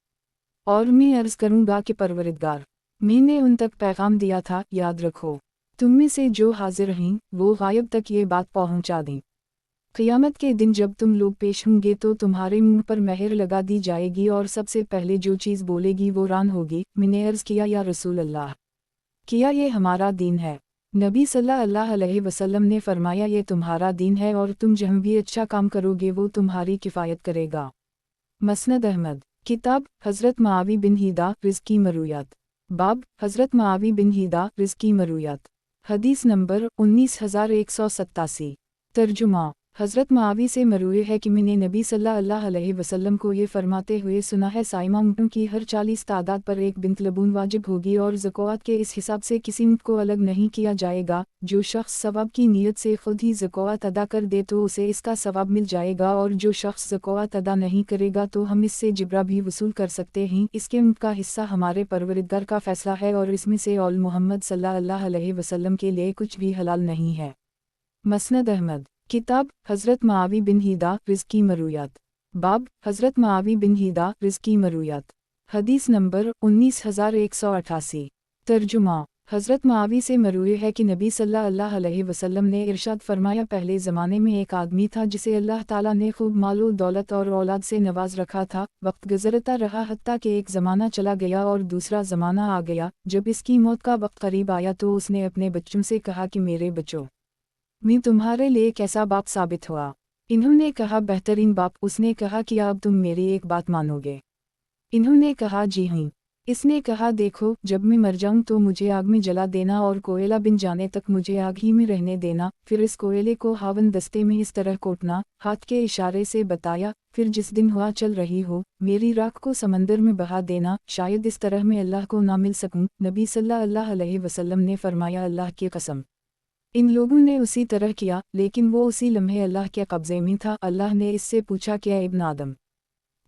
और मैं अर्ज़ करूँगा कि परवरदिगार, मैंने उन तक पैगाम दिया था। याद रखो, तुम में से जो हाजिर हैं वो गायब तक ये बात पहुँचा दें। क़यामत के दिन जब तुम लोग पेश होंगे तो तुम्हारे मुंह पर मेहर लगा दी जाएगी और सबसे पहले जो चीज़ बोलेगी वो रान होगी। मैंने अर्ज़ किया, या रसूल अल्लाह, किया ये हमारा दीन है? नबी सल्लल्लाहु अलैहि वसल्लम ने फरमाया, ये तुम्हारा दीन है और तुम जहाँ भी अच्छा काम करोगे वो तुम्हारी किफ़ायत करेगा। मसनद अहमद। किताब हज़रत मुआवी बिन हिदा रिज़्की मरूयात। बाब हज़रत मुआवी बिन हिदा रिज़्की मरूयात। हदीस नंबर 19187। तर्जुमा। हज़रत मुआवी से मरूए है कि मैंने नबी सल्लल्लाहु अलैहि वसल्लम को ये फरमाते हुए सुना है, साइमा ऊँटों की हर 40 तादाद पर एक बिन्त लबून वाजिब होगी और ज़कात के इस हिसाब से किसी ऊँट को अलग नहीं किया जाएगा। जो शख्स सवाब की नीयत से खुद ही ज़कात अदा कर दे तो उसे इसका सवाब मिल जाएगा, और जो शख्स ज़कात अदा नहीं करेगा तो हम इससे जिब्रा भी वसूल कर सकते हैं। इसके ऊँट का हिस्सा हमारे परवरदिगार का फ़ैसला है और इसमें से औल मोहम्मद सल्लल्लाहु अलैहि वसल्लम के लिए कुछ भी हलाल नहीं है। मसनद अहमद। किताब हज़रत मुआवी बिन हिदा रिज़्की मरूयात। बाब हज़रत मुआवी बिन हिदा रिज़्की मरूयात। हदीस नंबर 19188। तर्जुमा। हज़रत मुआवी से मरूए है कि नबी सल्लल्लाहु अलैहि वसल्लम ने इरशाद फरमाया, पहले ज़माने में एक आदमी था जिसे अल्लाह ताला ने खूब मालो दौलत और औलाद से नवाज रखा था। वक्त गुज़रता रहा हत्ता कि एक ज़माना चला गया और दूसरा ज़माना आ गया। जब इसकी मौत का वक्त करीब आया तो उसने अपने बच्चों से कहा कि मेरे बच्चों, मैं तुम्हारे लिए कैसा बाप साबित हुआ? इन्होंने कहा, बेहतरीन बाप। उसने कहा कि अब तुम मेरी एक बात मानोगे? इन्होंने कहा, जी हाँ। इसने कहा, देखो, जब मैं मर जाऊं तो मुझे आग में जला देना और कोयला बिन जाने तक मुझे आग ही में रहने देना। फिर इस कोयले को हावन दस्ते में इस तरह कोटना, हाथ के इशारे से बताया। फिर जिस दिन हवा चल रही हो मेरी राख को समंदर में बहा देना, शायद इस तरह मैं अल्लाह को ना मिल सकूं। नबी सल्लल्लाहु अलैहि वसल्लम ने फरमाया, अल्लाह की कसम, इन लोगों ने उसी तरह किया, लेकिन वो उसी लम्हे अल्लाह के कब्ज़े में था। अल्लाह ने इससे पूछा, क्या इब्न आदम,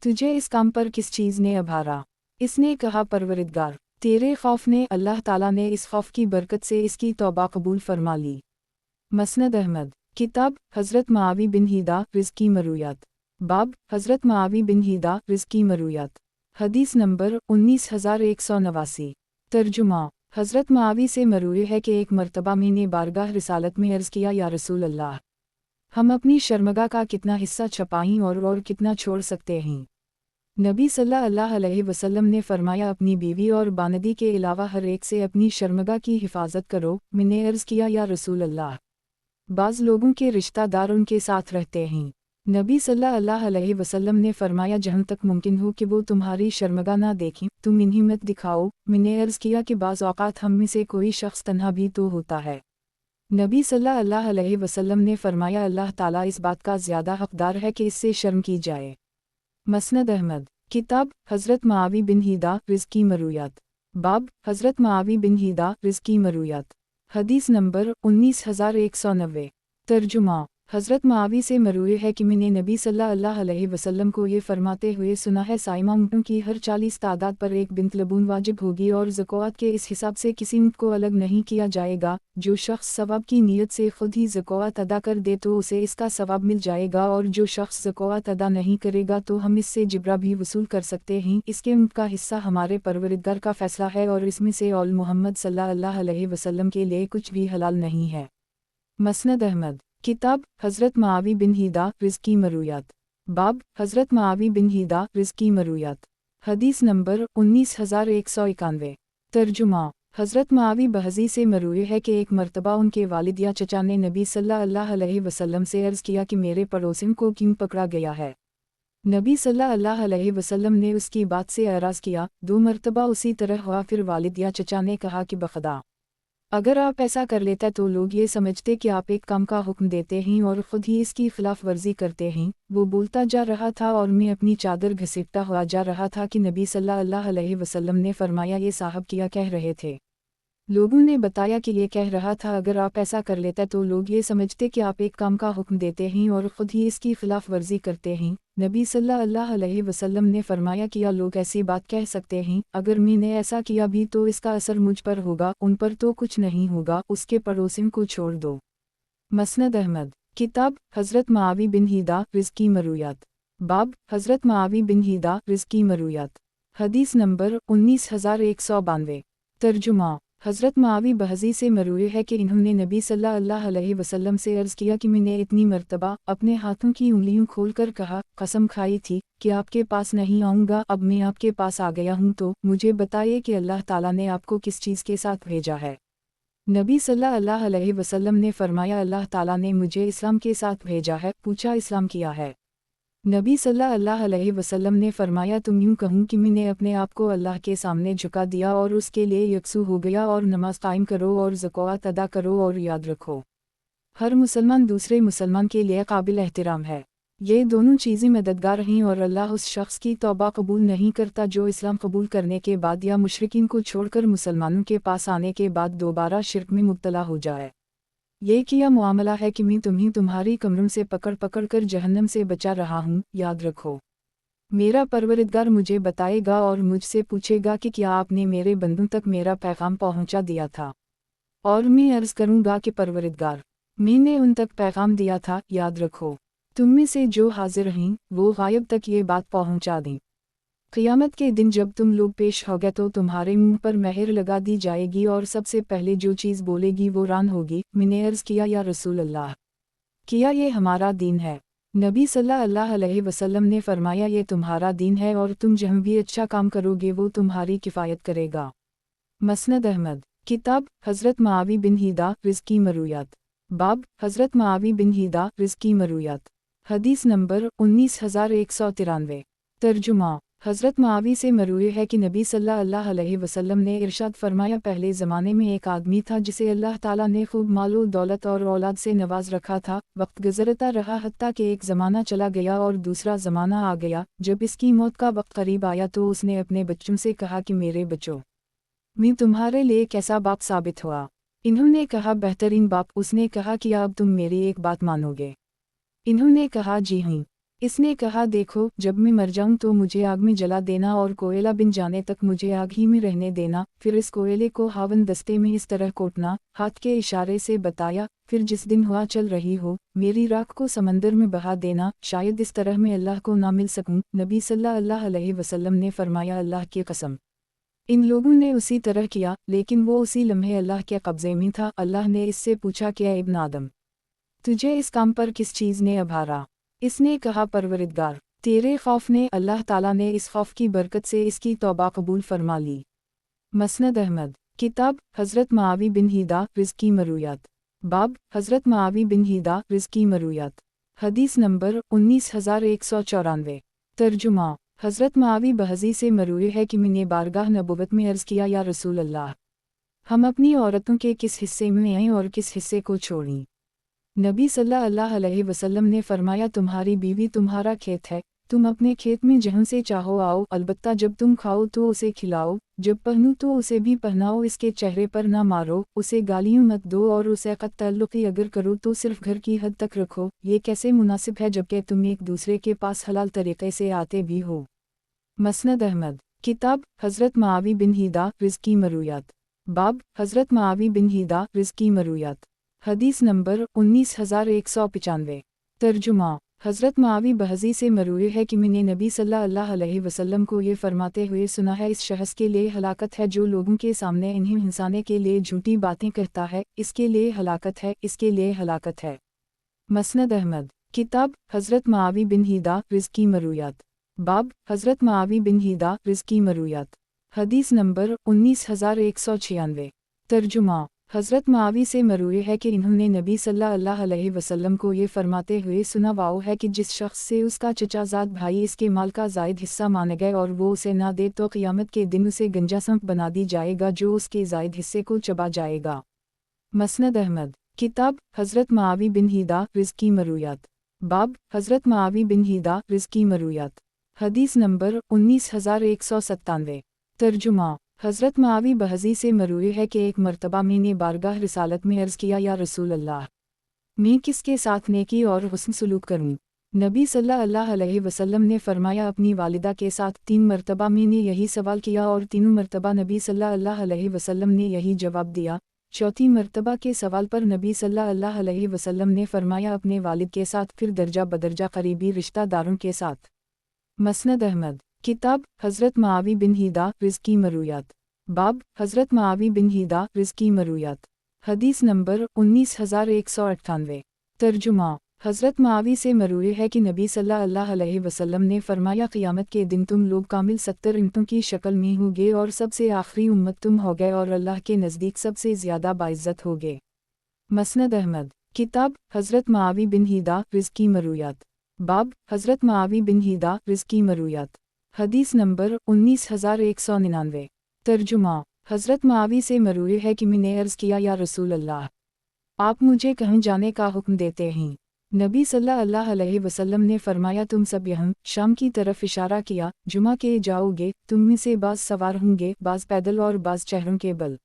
तुझे इस काम पर किस चीज़ ने अभारा? इसने कहा, परवरदिगार, तेरे खौफ ने। अल्लाह ताला ने इस खौफ की बरकत से इसकी तौबा कबूल फरमा ली। मसनद अहमद। किताब हज़रत मुआवी बिन हिदा रिज़्की मरूयात। बाब हज़रत मुआवी बिन हिदा रिज़्की मरूयात। हदीस नंबर 19189। तर्जुमा। हज़रत मुआवी से मरूए है कि एक मरतबा मैंने बारगाह रिसालत में अर्ज़ किया, या रसूल अल्लाह, हम अपनी शर्मगा का कितना हिस्सा छपाएं और कितना छोड़ सकते हैं? नबी सल्लल्लाहु अलैहि वसल्लम ने फरमाया, अपनी बीवी और बानदी के अलावा हर एक से अपनी शर्मगा की हिफाजत करो। मैंने अर्ज़ किया, या रसूल अल्लाह, बाज़ लोगों के रिश्तेदार उनके साथ रहते हैं। नबी सल्लल्लाहु अलैहि वसल्लम ने फरमाया, जहाँ तक मुमकिन हो कि वो तुम्हारी शर्मगा ना देखें तुम इन्हें मत दिखाओ। मैंने अर्ज़ किया कि बाज़ औक़ात हम में से कोई शख्स तन्हा भी तो होता है। नबी सल्लल्लाहु अलैहि वसल्लम ने फरमाया, अल्लाह ताला इस बात का ज़्यादा हक़दार है कि इससे शर्म की जाए। मसनद अहमद। किताब हज़रत मुआवी बिन हिदा रिज़्की मरूयात। बाब हज़रत मुआवी बिन हिदा रिज़्की मरूयात। हदीस नंबर 19190। तर्जुमा। हज़रत मुआवी से मरूए है कि मैंने नबी सल्लल्लाहु अलैहि वसल्लम को ये फरमाते हुए सुना है, साइमा ऊँटों की हर 40 तादाद पर एक बिन्त लबून वाजिब होगी और ज़कात के इस हिसाब से किसी ऊँट को अलग नहीं किया जाएगा। जो शख्स सवाब की नीयत से खुद ही ज़कात अदा कर दे तो उसे इसका सवाब मिल जाएगा, और जो शख्स ज़कात अदा नहीं करेगा तो हम इससे जिब्रा भी वसूल कर सकते हैं। इसके ऊँट का हिस्सा हमारे परवरदिगार का फ़ैसला है और इसमें से औल मोहम्मद सल्लल्लाहु अलैहि वसल्लम के लिए कुछ भी हलाल नहीं है। मसनद अहमद। किताब हज़रत मुआवी बिन हिदा रिज़्की मरूयात। बाब हज़रत मुआवी बिन हिदा रिज़्की मरूयात। हदीस नंबर 19191। तर्जुमा। हज़रत मुआवी बहज़ी से मरूए है कि एक मरतबा उनके वालिद या चचा ने नबी सल्लल्लाहु अलैहि वसल्लम से अर्ज़ किया कि मेरे पड़ोसिन को क्यों पकड़ा गया है? नबी सल्लल्लाहु अलैहि वसल्लम ने उसकी बात से एराज़ किया। 2 मरतबा उसी तरह हुआ। फिर वालिद या चचा ने कहा कि बखदा, अगर आप ऐसा कर लेते तो लोग ये समझते कि आप एक काम का हुक्म देते हैं और ख़ुद ही इसकी खिलाफ वर्जी करते हैं। वो बोलता जा रहा था और मैं अपनी चादर घसीटता हुआ जा रहा था कि नबी सल्लल्लाहु अलैहि वसल्लम ने फरमाया, ये साहब क्या कह रहे थे? लोगों ने बताया कि ये कह रहा था, अगर आप ऐसा कर लेते तो लोग ये समझते कि आप एक काम का हुक्म देते हैं और ख़ुद ही इसकी खिलाफ वर्जी करते हैं। नबी सल्लल्लाहु अलैहि वसल्लम ने फरमाया, क्या लोग ऐसी बात कह सकते हैं? अगर मैंने ऐसा किया भी तो इसका असर मुझ पर होगा, उन पर तो कुछ नहीं होगा। उसके पड़ोसियों को छोड़ दो। मसनद अहमद। किताब हज़रत मुआवी बिन हिदा रिज़्की मरूयात। बाब हज़रत मुआवी बिन हिदा रिज़्की मरूयात। हदीस नंबर 19192। तर्जुमा। हज़रत मुआवी बहज़ी से मरूए है कि इन्होंने नबी सल्लल्लाहु अलैहि वसल्लम से अर्ज़ किया कि मैंने इतनी मर्तबा अपने हाथों की उंगलियों खोलकर कहा, कसम खाई थी कि आपके पास नहीं आऊँगा, अब मैं आपके पास आ गया हूँ, तो मुझे बताइए कि अल्लाह ताला ने आपको किस चीज़ के साथ भेजा है। नबी सल्लल्लाहु अलैहि वसल्लम ने फरमाया, अल्लाह ताला ने मुझे इस्लाम के साथ भेजा है। पूछा, इस्लाम किया है? नबी सल्लल्लाहु अलैहि वसल्लम ने फरमाया, तुम यूँ कहूँ कि मैंने अपने आप को अल्लाह के सामने झुका दिया और उसके लिए यकसू हो गया, और नमाज कायम करो और ज़कात अदा करो, और याद रखो हर मुसलमान दूसरे मुसलमान के लिए काबिल एहतराम है। ये दोनों चीज़ें मददगार हैं, और अल्लाह उस शख्स की तौबा कबूल नहीं करता जो इस्लाम कबूल करने के बाद या मुशरिकीन को छोड़कर मुसलमानों के पास आने के बाद दोबारा शिर्क में मुब्तला हो जाए। ये किया मामला है कि मैं तुम्हें तुम्हारी कमरों से पकड़ पकड़ कर जहन्नम से बचा रहा हूँ, याद रखो। मेरा परवरदिगार मुझे बताएगा और मुझसे पूछेगा कि क्या आपने मेरे बंदों तक मेरा पैगाम पहुँचा दिया था, और मैं अर्ज़ करूँगा कि परवरदिगार, मैंने उन तक पैगाम दिया था, याद रखो। तुम में से जो हाजिर हैं वो गायब तक ये बात पहुँचा दें। क़यामत के दिन जब तुम लोग पेश हो गए तो तुम्हारे मुंह पर मेहर लगा दी जाएगी, और सबसे पहले जो चीज़ बोलेगी वो रान होगी। मैंने अर्ज़ किया, या रसूल अल्लाह, किया ये हमारा दीन है? नबी सल्लल्लाहु अलैहि वसल्लम ने फरमाया, ये तुम्हारा दीन है, और तुम जहाँ भी अच्छा काम करोगे वो तुम्हारी किफ़ायत करेगा। मसनद अहमद। किताब हज़रत मुआवी बिन हिदा रिज़्की मरूयात। बाब हज़रत मुआवी बिन हिदा रिज़्की मरूयात। हदीस नंबर 19193। तर्जुमा। हज़रत मुआवी से मरूए है कि नबी सल्लल्लाहु अलैहि वसल्लम ने इरशाद फरमाया, पहले ज़माने में एक आदमी था जिसे अल्लाह ताला ने खूब मालो दौलत और औलाद से नवाज रखा था। वक्त गुज़रता रहा हत्ता कि एक ज़माना चला गया और दूसरा ज़माना आ गया। जब इसकी मौत का वक्त करीब आया तो उसने अपने बच्चों से कहा कि मेरे बच्चों, मैं तुम्हारे लिए कैसा बाप साबित हुआ? इन्होंने कहा, बेहतरीन बाप। उसने कहा कि अब तुम मेरी एक बात मानोगे? इन्होंने कहा, जी हाँ। इसने कहा, देखो, जब मैं मर जाऊं तो मुझे आग में जला देना और कोयला बिन जाने तक मुझे आग ही में रहने देना। फिर इस कोयले को हावन दस्ते में इस तरह कोटना, हाथ के इशारे से बताया। फिर जिस दिन हवा चल रही हो मेरी राख को समंदर में बहा देना, शायद इस तरह मैं अल्लाह को ना मिल सकूं। नबी सल्लल्लाहु अलैहि वसल्लम ने फरमाया, अल्लाह की कसम, इन लोगों ने उसी तरह किया, लेकिन वो उसी लम्हे अल्लाह के कब्ज़े में था। अल्लाह ने इससे पूछा, क्या इब्न आदम, तुझे इस काम पर किस चीज़ ने अभारा? इसने कहा, परवरदिगार, तेरे खौफ ने। अल्लाह ताला ने इस खौफ की बरकत से इसकी तौबा कबूल फरमा ली। मसनद अहमद। किताब हज़रत मुआवी बिन हिदा रिज़्की मरूयात। बाब हज़रत मुआवी बिन हिदा रिज़्की मरूयात। हदीस नंबर 19194। तर्जुमा। हज़रत मुआवी बहज़ी से मरूए है कि मैंने बारगाह नबुवत में अर्ज़ किया, या रसूल अल्लाह, हम अपनी औरतों के किस हिस्से में आएँ और किस हिस्से को छोड़ें? नबी सल्लल्लाहु अलैहि वसल्लम ने फरमाया, तुम्हारी बीवी तुम्हारा खेत है, तुम अपने खेत में जहाँ से चाहो आओ, अलबत्ता जब तुम खाओ तो उसे खिलाओ, जब पहनो तो उसे भी पहनाओ, इसके चेहरे पर ना मारो, उसे गालियाँ मत दो, और उसे तअल्लुक़ी अगर करो तो सिर्फ घर की हद तक रखो। ये कैसे मुनासिब है जबकि तुम एक दूसरे के पास हलाल तरीक़े से आते भी हो। मसनद अहमद। किताब हज़रत मुआवी बिन हिदा रिज़्की मरूयात। बाब हज़रत मुआवी बिन हिदा रिज़्की मरूयात। हदीस नंबर 19195। तर्जुमा। हज़रत मुआवी बहज़ी से मरूए है कि मैंने नबी सल्लल्लाहु अलैहि वसल्लम को ये फरमाते हुए सुना है, इस शख़्स के लिए हलाकत है जो लोगों के सामने इन्हें हंसाने के लिए झूठी बातें कहता है, इसके लिए हलाकत है, इसके लिए हलाकत है। मसनद अहमद। किताब हज़रत मुआवी बिन हिदा रिज़्की मरूयात। बाब हज़रत मुआवी बिन हिदा रिज़्की मरूयात। हदीस नंबर 19196। तर्जुमा। हज़रत मुआवी से मरूए है कि इन्होंने नबी सल्लल्लाहु अलैहि वसल्लम को ये फरमाते हुए सुना वाओ है कि जिस शख्स से उसका चचाजाद भाई इसके माल का ज़ायद हिस्सा मान गए और वो उसे ना दे तो क़यामत के दिन उसे गंजा संप बना दी जाएगा जो उसके ज़ायद हिस्से को चबा जाएगा। मसनद अहमद। किताब हज़रत मुआवी बिन हिदा रिज़्की मरूयात। बाब हज़रत मुआवी बिन हिदा रिज़्की मरूयात। हदीस नंबर 19197। तर्जुमा। हज़रत मुआवी बहज़ी से मरूए है कि एक मरतबा मैंने बारगाह रिसालत में अर्ज़ किया, या रसूल अल्लाह, मैं किसके साथ नेकी और हुस्न सलूक करूँ? नबी सल्लल्लाहु अलैहि वसल्लम ने फरमाया, अपनी वालिदा के साथ। 3 मरतबा मैंने यही सवाल किया और तीनों मरतबा नबी सल्लल्लाहु अलैहि वसल्लम ने यही जवाब दिया। चौथी मरतबा के सवाल पर नबी सल्लल्लाहु अलैहि वसल्लम ने फरमाया, अपने वालिद के साथ, फिर दर्जा बदर्जा करीबी रिश्तेदारों के साथ। मसनद अहमद। किताब हज़रत मुआवी बिन हिदा रिज़्की मरूयात। बाब हज़रत मुआवी बिन हिदा रिज़्क़ की मरूयात। हदीस नंबर 19198। तर्जुमा हज़रत मुआवी से मरूए है कि नबी सल्लल्लाहु अलैहि वसल्लम ने फरमाया, क़यामत के दिन तुम लोग कामिल 70 ईंटों की शक्ल में होगे और सबसे आखिरी उम्मत तुम होगे और अल्लाह के नज़दीक सबसे ज़्यादा बाइज़्ज़त होगे। मसनद अहमद। किताब हज़रत मुआवी बिन हिदा रिज़्क़ की मरूयात। बाब हज़रत मुआवी बिन हिदा रिज़्क़ की मरूयात। हदीस नंबर 19199। तर्जुमा हज़रत मुआवी से मरूए है कि मैंने अर्ज़ किया, या रसूल अल्लाह, आप मुझे कहीं जाने का हुक्म देते हैं। नबी सल्लल्लाहु अलैहि वसल्लम ने फरमाया, तुम सब यहाँ शाम की तरफ इशारा किया, जुमा के जाओगे, तुम में से बाज़ सवार होंगे, बाज़ पैदल और बाज़ चेहरों के बल।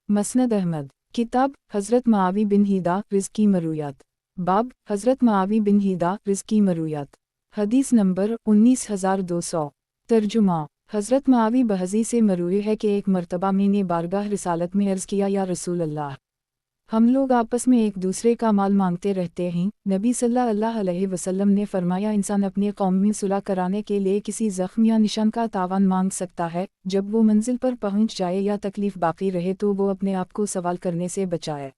मसनद अहमद। किताब हज़रत मुआवी बिन हिदा रिज़्क़ की मरूयात। बाब हज़रत मुआवी बिन हिदा रिज़्क़ की मरूयात। हदीस नंबर 19200। तर्जुमा हज़रत मुआवी बहज़ी से मरूए है कि एक मरतबा मैंने बारगाह रिसालत में अर्ज़ किया, या रसूल अल्लाह, हम लोग आपस में एक दूसरे का माल मांगते रहते हैं। नबी सल्लल्लाहु अलैहि वसल्लम ने फरमाया, इंसान अपने कौम में सुलह कराने के लिए किसी ज़ख्म या निशान का तावान मांग सकता है, जब वो मंजिल पर पहुंच जाए या तकलीफ़ बाकी रहे तो वो अपने आप को सवाल करने से बचाए।